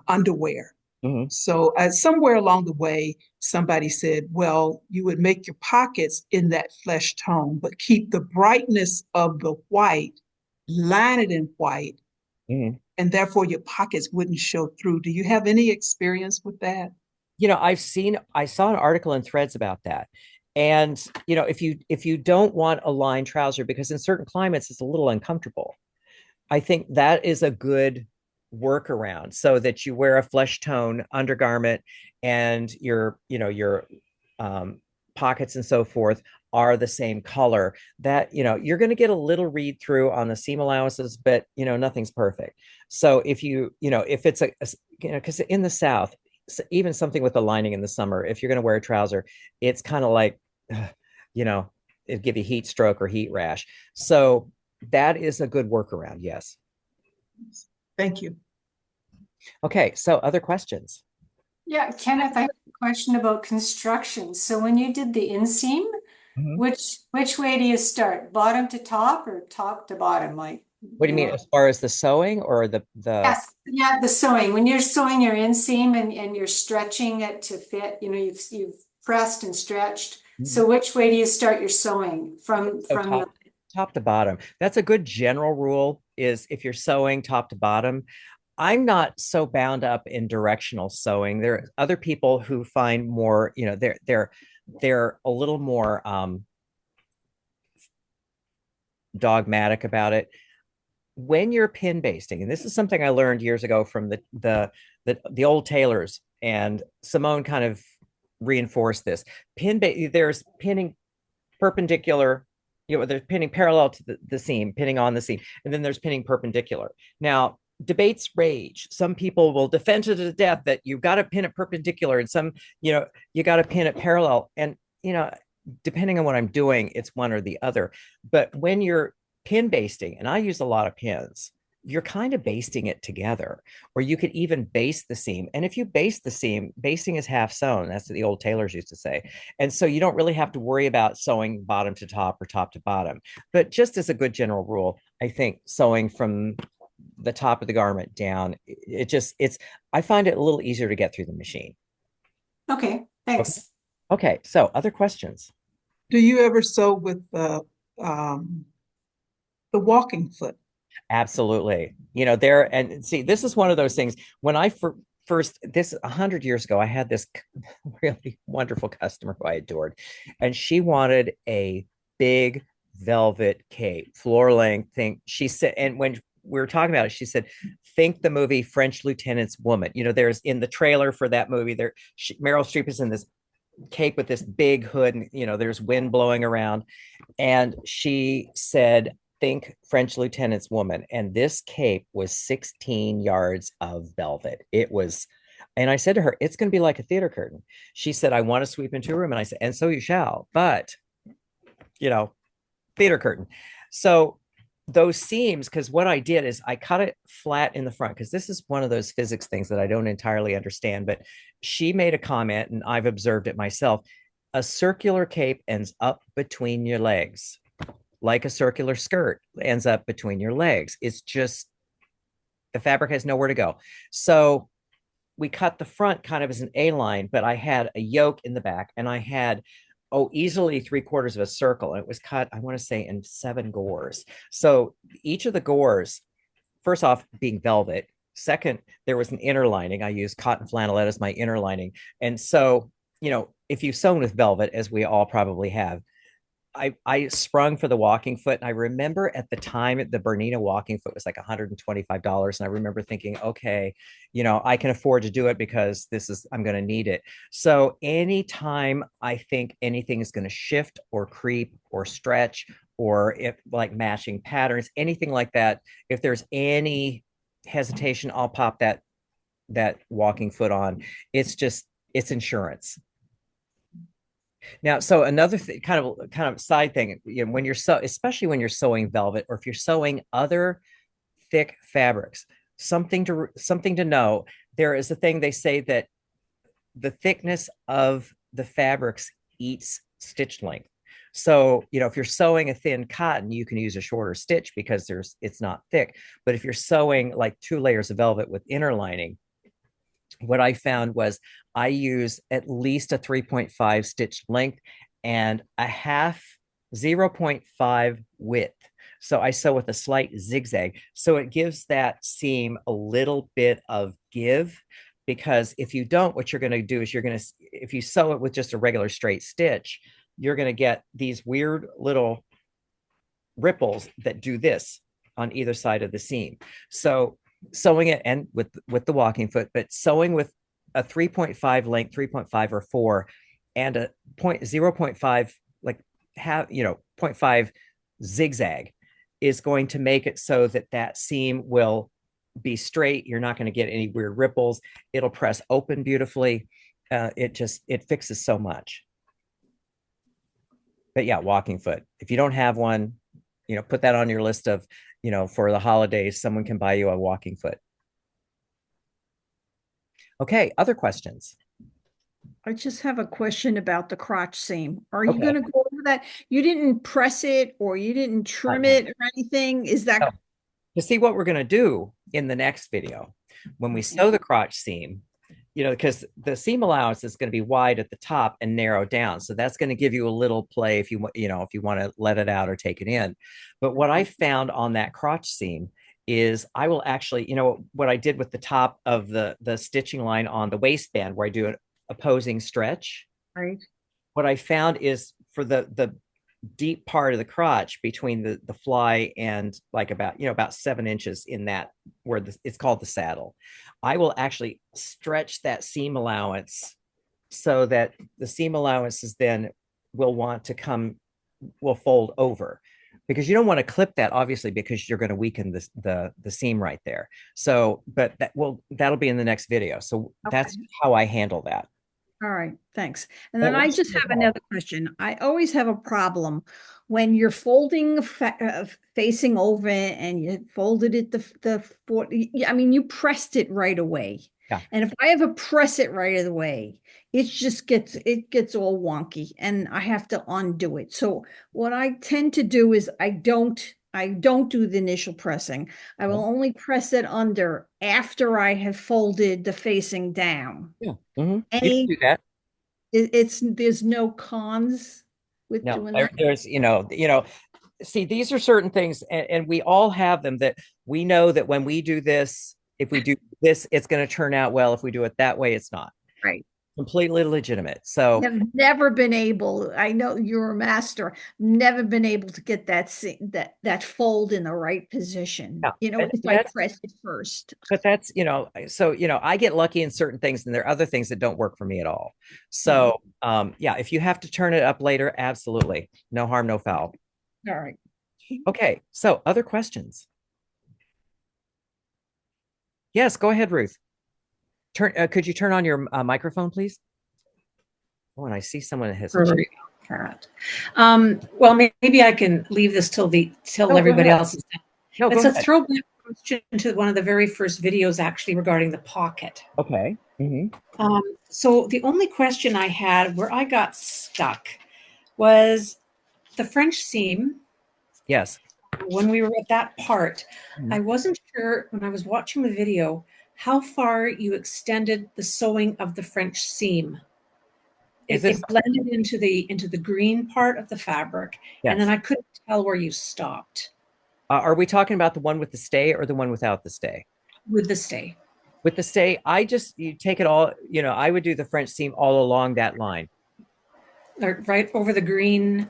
underwear. Mm-hmm. So somewhere along the way, somebody said, well, you would make your pockets in that flesh tone, but keep the brightness of the white, line it in white, Mm-hmm. and therefore your pockets wouldn't show through. Do you have any experience with that? I saw an article in Threads about that. And, if you don't want a lined trouser, because in certain climates it's a little uncomfortable, I think that is a good workaround, so that you wear a flesh tone undergarment and your pockets and so forth are the same color. That you're going to get a little read through on the seam allowances, but nothing's perfect. So if if it's because in the South, even something with a lining in the summer, if you're going to wear a trouser, it's kind of like it'd give you heat stroke or heat rash. So that is a good workaround. Yes. Thank you. Okay, so other questions? Yeah, Kenneth, I have a question about construction. So when you did the inseam, Mhm. which way do you start? Bottom to top or top to bottom? Like, What do you mean, as far as the sewing or the yes, yeah, the sewing. When you're sewing your inseam and you're stretching it to fit, you've pressed and stretched. So which way do you start your sewing so from the top to bottom? That's a good general rule, is if you're sewing top to bottom. I'm not so bound up in directional sewing. There are other people who find more, they're a little more dogmatic about it. When you're pin basting, and this is something I learned years ago from the old tailors, and Simone kind of reinforced this. There's pinning perpendicular, there's pinning parallel to the seam, pinning on the seam, and then there's pinning perpendicular. Now, debates rage. Some people will defend to the death that you've got to pin it perpendicular, and some, you got to pin it parallel. And, depending on what I'm doing, it's one or the other. But when you're pin basting, and I use a lot of pins, you're kind of basting it together, or you could even base the seam. And if you base the seam, basting is half sewn. That's what the old tailors used to say. And so you don't really have to worry about sewing bottom to top or top to bottom. But just as a good general rule, I think sewing from the top of the garment down, I find it a little easier to get through the machine. Okay, thanks. Okay, so other questions? Do you ever sew with the walking foot? Absolutely. And see, this is one of those things. When I first, this 100 years ago, I had this really wonderful customer who I adored, and she wanted a big velvet cape, floor length thing. She said, and when we were talking about it, she said, think the movie French Lieutenant's Woman. There's in the trailer for that movie, Meryl Streep is in this cape with this big hood, and there's wind blowing around. And she said, think French Lieutenant's Woman. And this cape was 16 yards of velvet. It was, and I said to her, it's going to be like a theater curtain. She said, I want to sweep into a room. And I said, and so you shall, but, theater curtain. So those seams, because what I did is I cut it flat in the front, because this is one of those physics things that I don't entirely understand. But she made a comment, and I've observed it myself. A circular cape ends up between your legs, like a circular skirt ends up between your legs. It's just, the fabric has nowhere to go. So we cut the front kind of as an A line, but I had a yoke in the back, and I had, easily 3/4 of a circle. And it was cut, I want to say, in 7 gores. So each of the gores, first off, being velvet. Second, there was an inner lining. I used cotton flannelette as my inner lining. And so, if you've sewn with velvet, as we all probably have, I sprung for the walking foot. And I remember at the time the Bernina walking foot was like $125. And I remember thinking, okay, I can afford to do it because I'm going to need it. So anytime I think anything is going to shift or creep or stretch, or if like matching patterns, anything like that, if there's any hesitation, I'll pop that walking foot on. It's insurance. Now, so another kind of side thing, when especially when you're sewing velvet, or if you're sewing other thick fabrics, something to know. There is a thing they say, that the thickness of the fabrics eats stitch length. So, if you're sewing a thin cotton, you can use a shorter stitch because it's not thick. But if you're sewing like 2 layers of velvet with inner lining, what I found was I use at least a 3.5 stitch length and a half 0.5 width. So I sew with a slight zigzag. So it gives that seam a little bit of give, because if you don't, what you're going to do is if you sew it with just a regular straight stitch, you're going to get these weird little ripples that do this on either side of the seam. So sewing it, and with the walking foot, but sewing with a 3.5 length, 3.5 or 4, and a 0.5, like 0.5 zigzag, is going to make it so that seam will be straight. You're not going to get any weird ripples. It'll press open beautifully. It fixes so much. But yeah, walking foot. If you don't have one, put that on your list of, for the holidays, someone can buy you a walking foot. Okay, other questions? I just have a question about the crotch seam. Are you Okay. going to go over that? You didn't press it or you didn't trim it or anything? Is No. that To see what we're going to do in the next video, when we sew the crotch seam, because the seam allowance is going to be wide at the top and narrow down. So that's going to give you a little play if you want, if you want to let it out or take it in. But what I found on that crotch seam is I will actually, what I did with the top of the stitching line on the waistband where I do an opposing stretch. right? What I found is for the deep part of the crotch between the fly and like about 7 inches in that where it's called the saddle, I will actually stretch that seam allowance so that the seam allowances then will fold over, because you don't want to clip that obviously because you're going to weaken the seam right there. So but that'll be in the next video. So that's how I handle that. All right, thanks. And then I just have another question. I always have a problem when you're folding facing over and you folded it I mean, you pressed it right away. Yeah. And if I ever press it right away, it gets all wonky and I have to undo it. So what I tend to do is I don't do the initial pressing. I will only press it under after I have folded the facing down. Yeah. You can Any, do that. there's no cons with No, doing that. there's, see, these are certain things, and we all have them that we know that when we do this, if we do this, it's going to turn out well. If we do it that way, it's not. Right. Completely legitimate. So I've never been able, I know you're a master, never been able to get that fold in the right position. yeah, If I press it first. but that's, so, I get lucky in certain things and there are other things that don't work for me at all. So, yeah, if you have to turn it up later, absolutely. No harm, no foul. All right. Okay. So other questions? Yes, go ahead, Ruth. Could you turn on your microphone, please? Oh, and I see someone that has. Well, maybe I can leave this till everybody else is done. No, it's go a ahead. throwback question to one of the very first videos, actually, regarding the pocket. Okay. So the only question I had where I got stuck was the French seam. Yes. When we were at that part, I wasn't sure when I was watching the video how far you extended the sewing of the French seam. It blended into the green part of the fabric, and then I couldn't tell where you stopped. Are we talking about the one with the stay or the one without the stay? With the stay. With the stay, you take it all, I would do the French seam all along that line. Right over the green,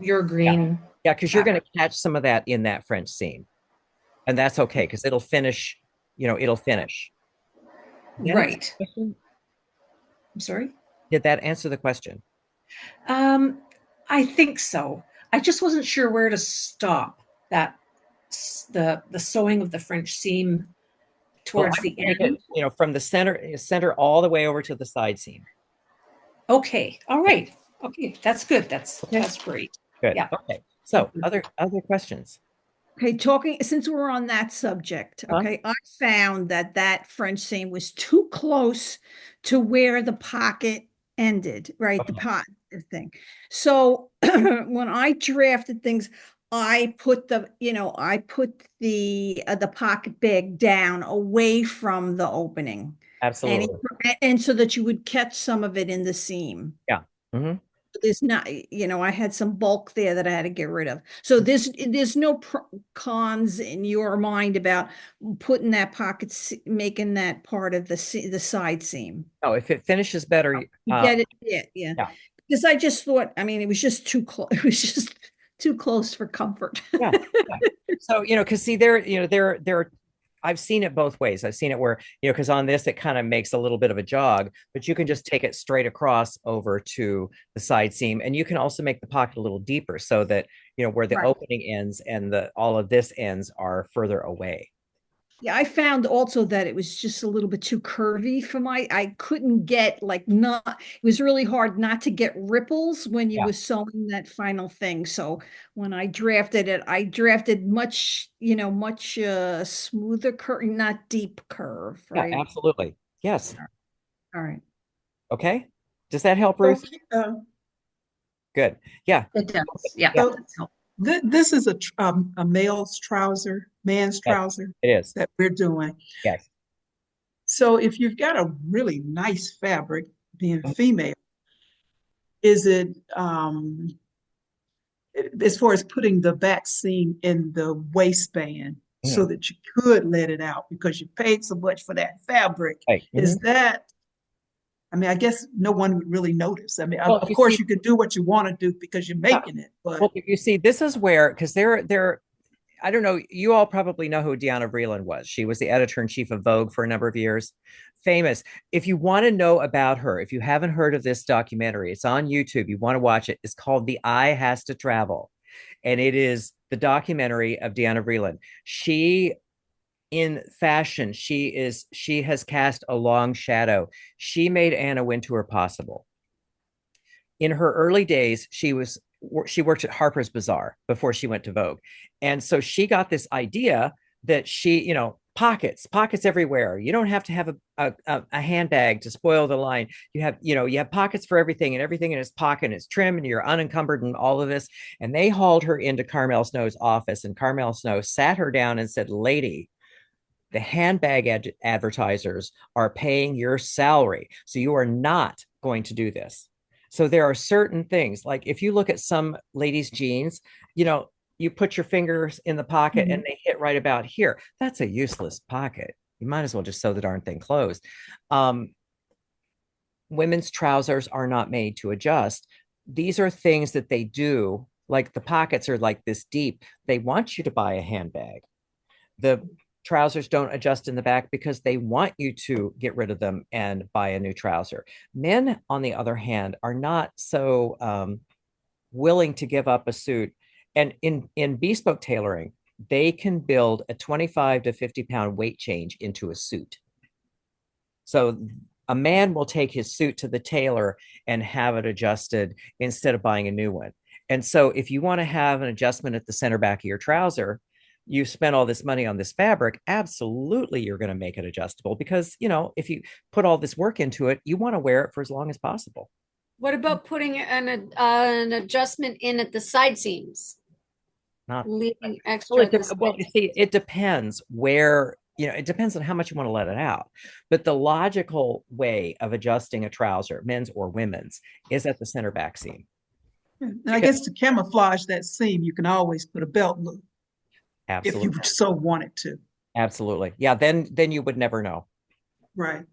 your green. Yeah, because you're going to catch some of that in that French seam. And that's okay, because it'll finish, it'll finish. Right. I'm sorry? Did that answer the question? I think so. I just wasn't sure where to stop the sewing of the French seam towards the end. From the center all the way over to the side seam. Okay. All right. Okay. That's good. That's great. Good. Yeah. Okay. So other questions? Okay, since we're on that subject, okay, I found that French seam was too close to where the pocket ended, right? The pocket thing. So when I drafted things, I put the pocket bag down away from the opening. Absolutely. And so that you would catch some of it in the seam. Yeah. Mm-hmm. There's not, I had some bulk there that I had to get rid of. So there's no cons in your mind about putting that pocket, making that part of the side seam. No, if it finishes better, get it, yeah. Because I just thought, it was just too close. It was just too close for comfort. Yeah. So because see, I've seen it both ways. I've seen it where, because on this, it kind of makes a little bit of a jog, but you can just take it straight across over to the side seam. And you can also make the pocket a little deeper so that, where the opening ends and all of this ends are further away. Yeah, I found also that it was just a little bit too curvy for I couldn't get it was really hard not to get ripples when you were sewing that final thing. So when I drafted it, I drafted much smoother curve, not deep curve, right? Yeah, absolutely. Yes. All right. Okay. Does that help, So, Ruth? Good. Yeah. It does. Yeah. Yeah. so this is a male's trouser, man's Yes, trouser it is. that we're doing. Yes. So if you've got a really nice fabric, being female, is it as far as putting the back seam in the waistband so that you could let it out because you paid so much for that fabric? Right. Is that, I mean, I guess no one would really notice. I mean, Well, of you course see- you can do what you want to do because you're making it, but Well, you see, this is where, because I don't know, you all probably know who Deanna Vreeland was. She was the editor-in-chief of Vogue for a number of years. Famous. If you want to know about her, if you haven't heard of this documentary, it's on YouTube. You want to watch it. It's called The Eye Has to Travel. And it is the documentary of Deanna Vreeland. She, in fashion, she has cast a long shadow. She made Anna Wintour possible. In her early days, she worked at Harper's Bazaar before she went to Vogue. And so she got this idea that pockets everywhere. You don't have to have a handbag to spoil the line. You have pockets for everything, and everything in its pocket, and it's trim, and you're unencumbered and all of this. And they hauled her into Carmel Snow's office, and Carmel Snow sat her down and said, "Lady, the handbag advertisers are paying your salary. So you are not going to do this." So there are certain things, like if you look at some ladies' jeans, you put your fingers in the pocket and they hit right about here. That's a useless pocket. You might as well just sew the darn thing closed. Women's trousers are not made to adjust. These are things that they do, like the pockets are like this deep. They want you to buy a handbag. The trousers don't adjust in the back because they want you to get rid of them and buy a new trouser. Men, on the other hand, are not so willing to give up a suit. And in bespoke tailoring, they can build a 25 to 50-pound weight change into a suit. So a man will take his suit to the tailor and have it adjusted instead of buying a new one. And so if you want to have an adjustment at the center back of your trouser, you spent all this money on this fabric, absolutely you're going to make it adjustable because, if you put all this work into it, you want to wear it for as long as possible. What about putting an adjustment in at the side seams? Not leaving extra. Well, you see, it depends where, it depends on how much you want to let it out. But the logical way of adjusting a trouser, men's or women's, is at the center back seam. And I guess to camouflage that seam, you can always put a belt loop. Absolutely. If you so wanted to. Absolutely. Yeah, then you would never know. Right.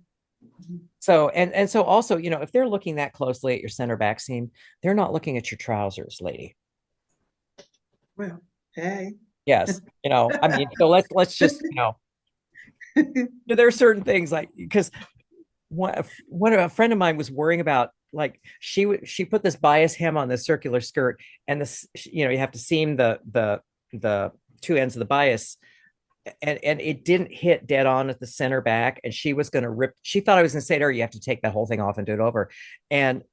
So, and so also, if they're looking that closely at your center back seam, they're not looking at your trousers, lady. Well, hey. Yes. I mean, so let's just, there are certain things like, because a friend of mine was worrying about, like, she put this bias hem on the circular skirt, and this, you have to seam the two ends of the bias, and it didn't hit dead on at the center back, and she was going to rip. She thought I was going to say to her, "You have to take that whole thing off and do it over." And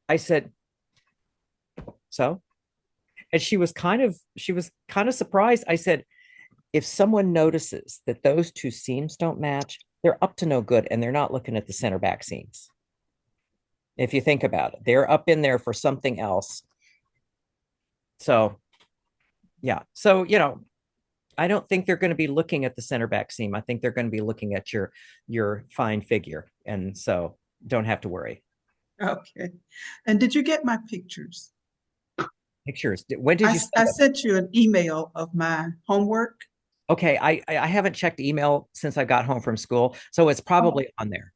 I said, "So?" And she was kind of surprised. I said, "If someone notices that those two seams don't match, they're up to no good, and they're not looking at the center back seams. If you think about it, they're up in there for something else." So, yeah. So, I don't think they're going to be looking at the center back seam. I think they're going to be looking at your fine figure. And so don't have to worry. Okay. And did you get my pictures? Pictures? When did you send I them? sent you an email of my homework. Okay. I haven't checked email since I got home from school. So it's probably on there.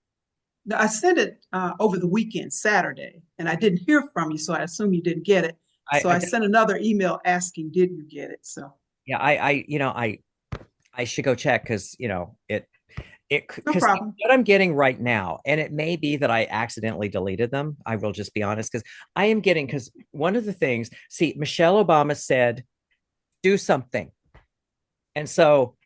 No, I sent it over the weekend, Saturday, and I didn't hear from you. So I assume you didn't get it. So I sent another email asking, did you get it? So. Yeah, I should go check because because problem. what I'm getting right now, and it may be that I accidentally deleted them. I will just be honest, because I am getting, because one of the things, see, Michelle Obama said, do something. And so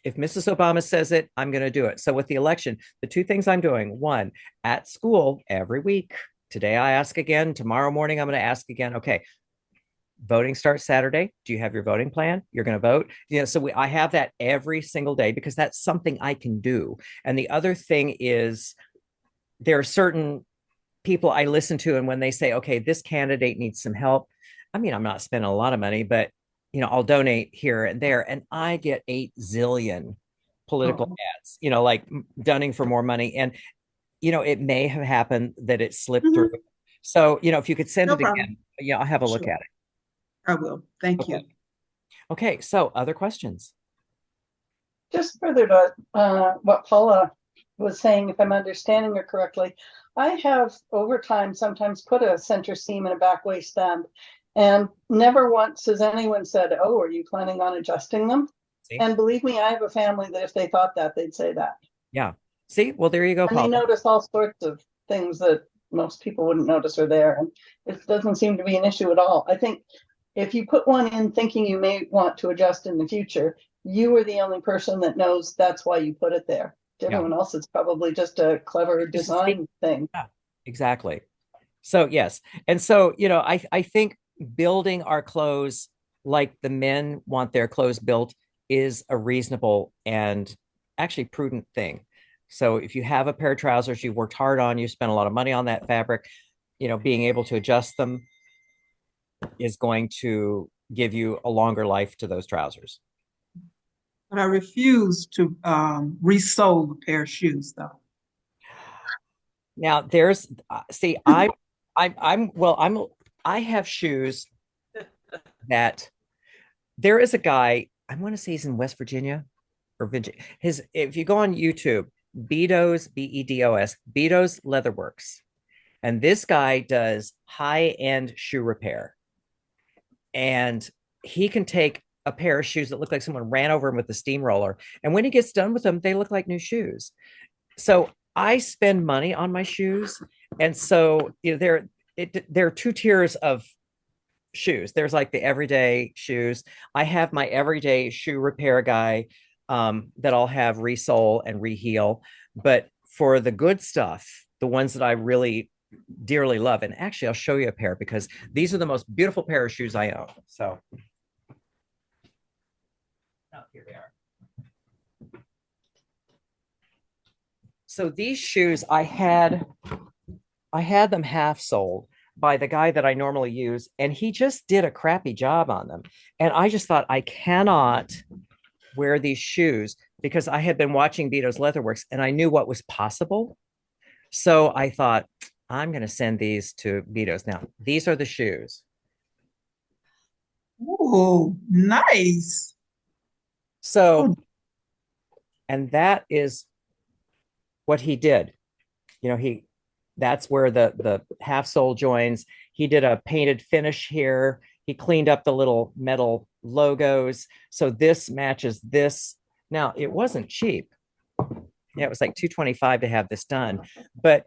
if Mrs. Obama says it, I'm going to do it. So with the election, the two things I'm doing, one, at school every week. Today I ask again. Tomorrow morning I'm going to ask again. Okay, voting starts Saturday. Do you have your voting plan? You're going to vote. So I have that every single day because that's something I can do. And the other thing is there are certain people I listen to, and when they say, okay, this candidate needs some help, I mean, I'm not spending a lot of money, but I'll donate here and there, and I get 8 zillion political ads, like Dunning for more money. And it may have happened that it slipped through. So, if you could send No it problem. again, yeah, I'll have a look Sure. at it. I will. Thank you. Okay, so other questions? Just further to what Paula was saying, if I'm understanding her correctly, I have over time sometimes put a center seam in a back waistband, and never once has anyone said, "Oh, are you planning on adjusting them?" See? And believe me, I have a family that if they thought that, they'd say that. Yeah. See, well, there you go, And they Paula. notice all sorts of things that most people wouldn't notice are there, and it doesn't seem to be an issue at all. I think if you put one in thinking you may want to adjust in the future, you are the only person that knows that's why you put it there. To everyone else, it's probably just a clever design thing. Yeah, exactly. So yes. And so, I think building our clothes like the men want their clothes built is a reasonable and actually prudent thing. So if you have a pair of trousers you worked hard on, you spent a lot of money on that fabric, being able to adjust them is going to give you a longer life to those trousers. But I refuse to resole a pair of shoes, though. Now there's see, I have shoes that there is a guy, I want to say he's in West Virginia or Virginia. If you go on YouTube, Bedos, Bedos, Bedos Leatherworks, and this guy does high-end shoe repair, and he can take a pair of shoes that look like someone ran over him with a steamroller, and when he gets done with them, they look like new shoes. So I spend money on my shoes, and so there are two tiers of shoes. There's like the everyday shoes. I have my everyday shoe repair guy that I'll have resole and reheel. But for the good stuff, the ones that I really dearly love, and actually I'll show you a pair because these are the most beautiful pair of shoes I own. So here they are. So these shoes I had them half soled by the guy that I normally use, and he just did a crappy job on them. And I just thought, I cannot wear these shoes because I had been watching Bedos Leatherworks and I knew what was possible. So I thought, I'm going to send these to Bedos. Now, these are the shoes. Oh, nice. So, and that is what he did. That's where the half sole joins. He did a painted finish here. He cleaned up the little metal logos. So this matches this. Now, it wasn't cheap. Yeah, it was like $225 to have this done. But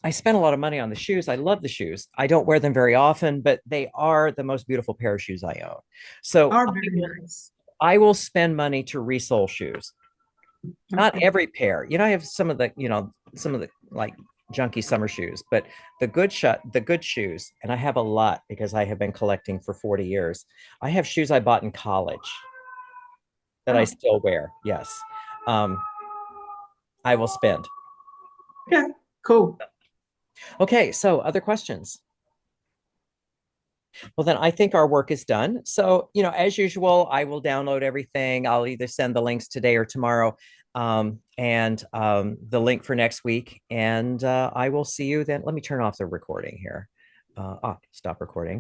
I spent a lot of money on the shoes. I love the shoes. I don't wear them very often, but they are the most beautiful pair of shoes I own. So I will spend money to resole shoes. Not every pair. I have some of the like junky summer shoes, but the good shoes, and I have a lot because I have been collecting for 40 years. I have shoes I bought in college that I still wear. Yes. I will spend. Yeah, cool. Okay, so other questions? Well, then I think our work is done. So, as usual, I will download everything. I'll either send the links today or tomorrow, and the link for next week. And I will see you then. Let me turn off the recording here. Stop recording.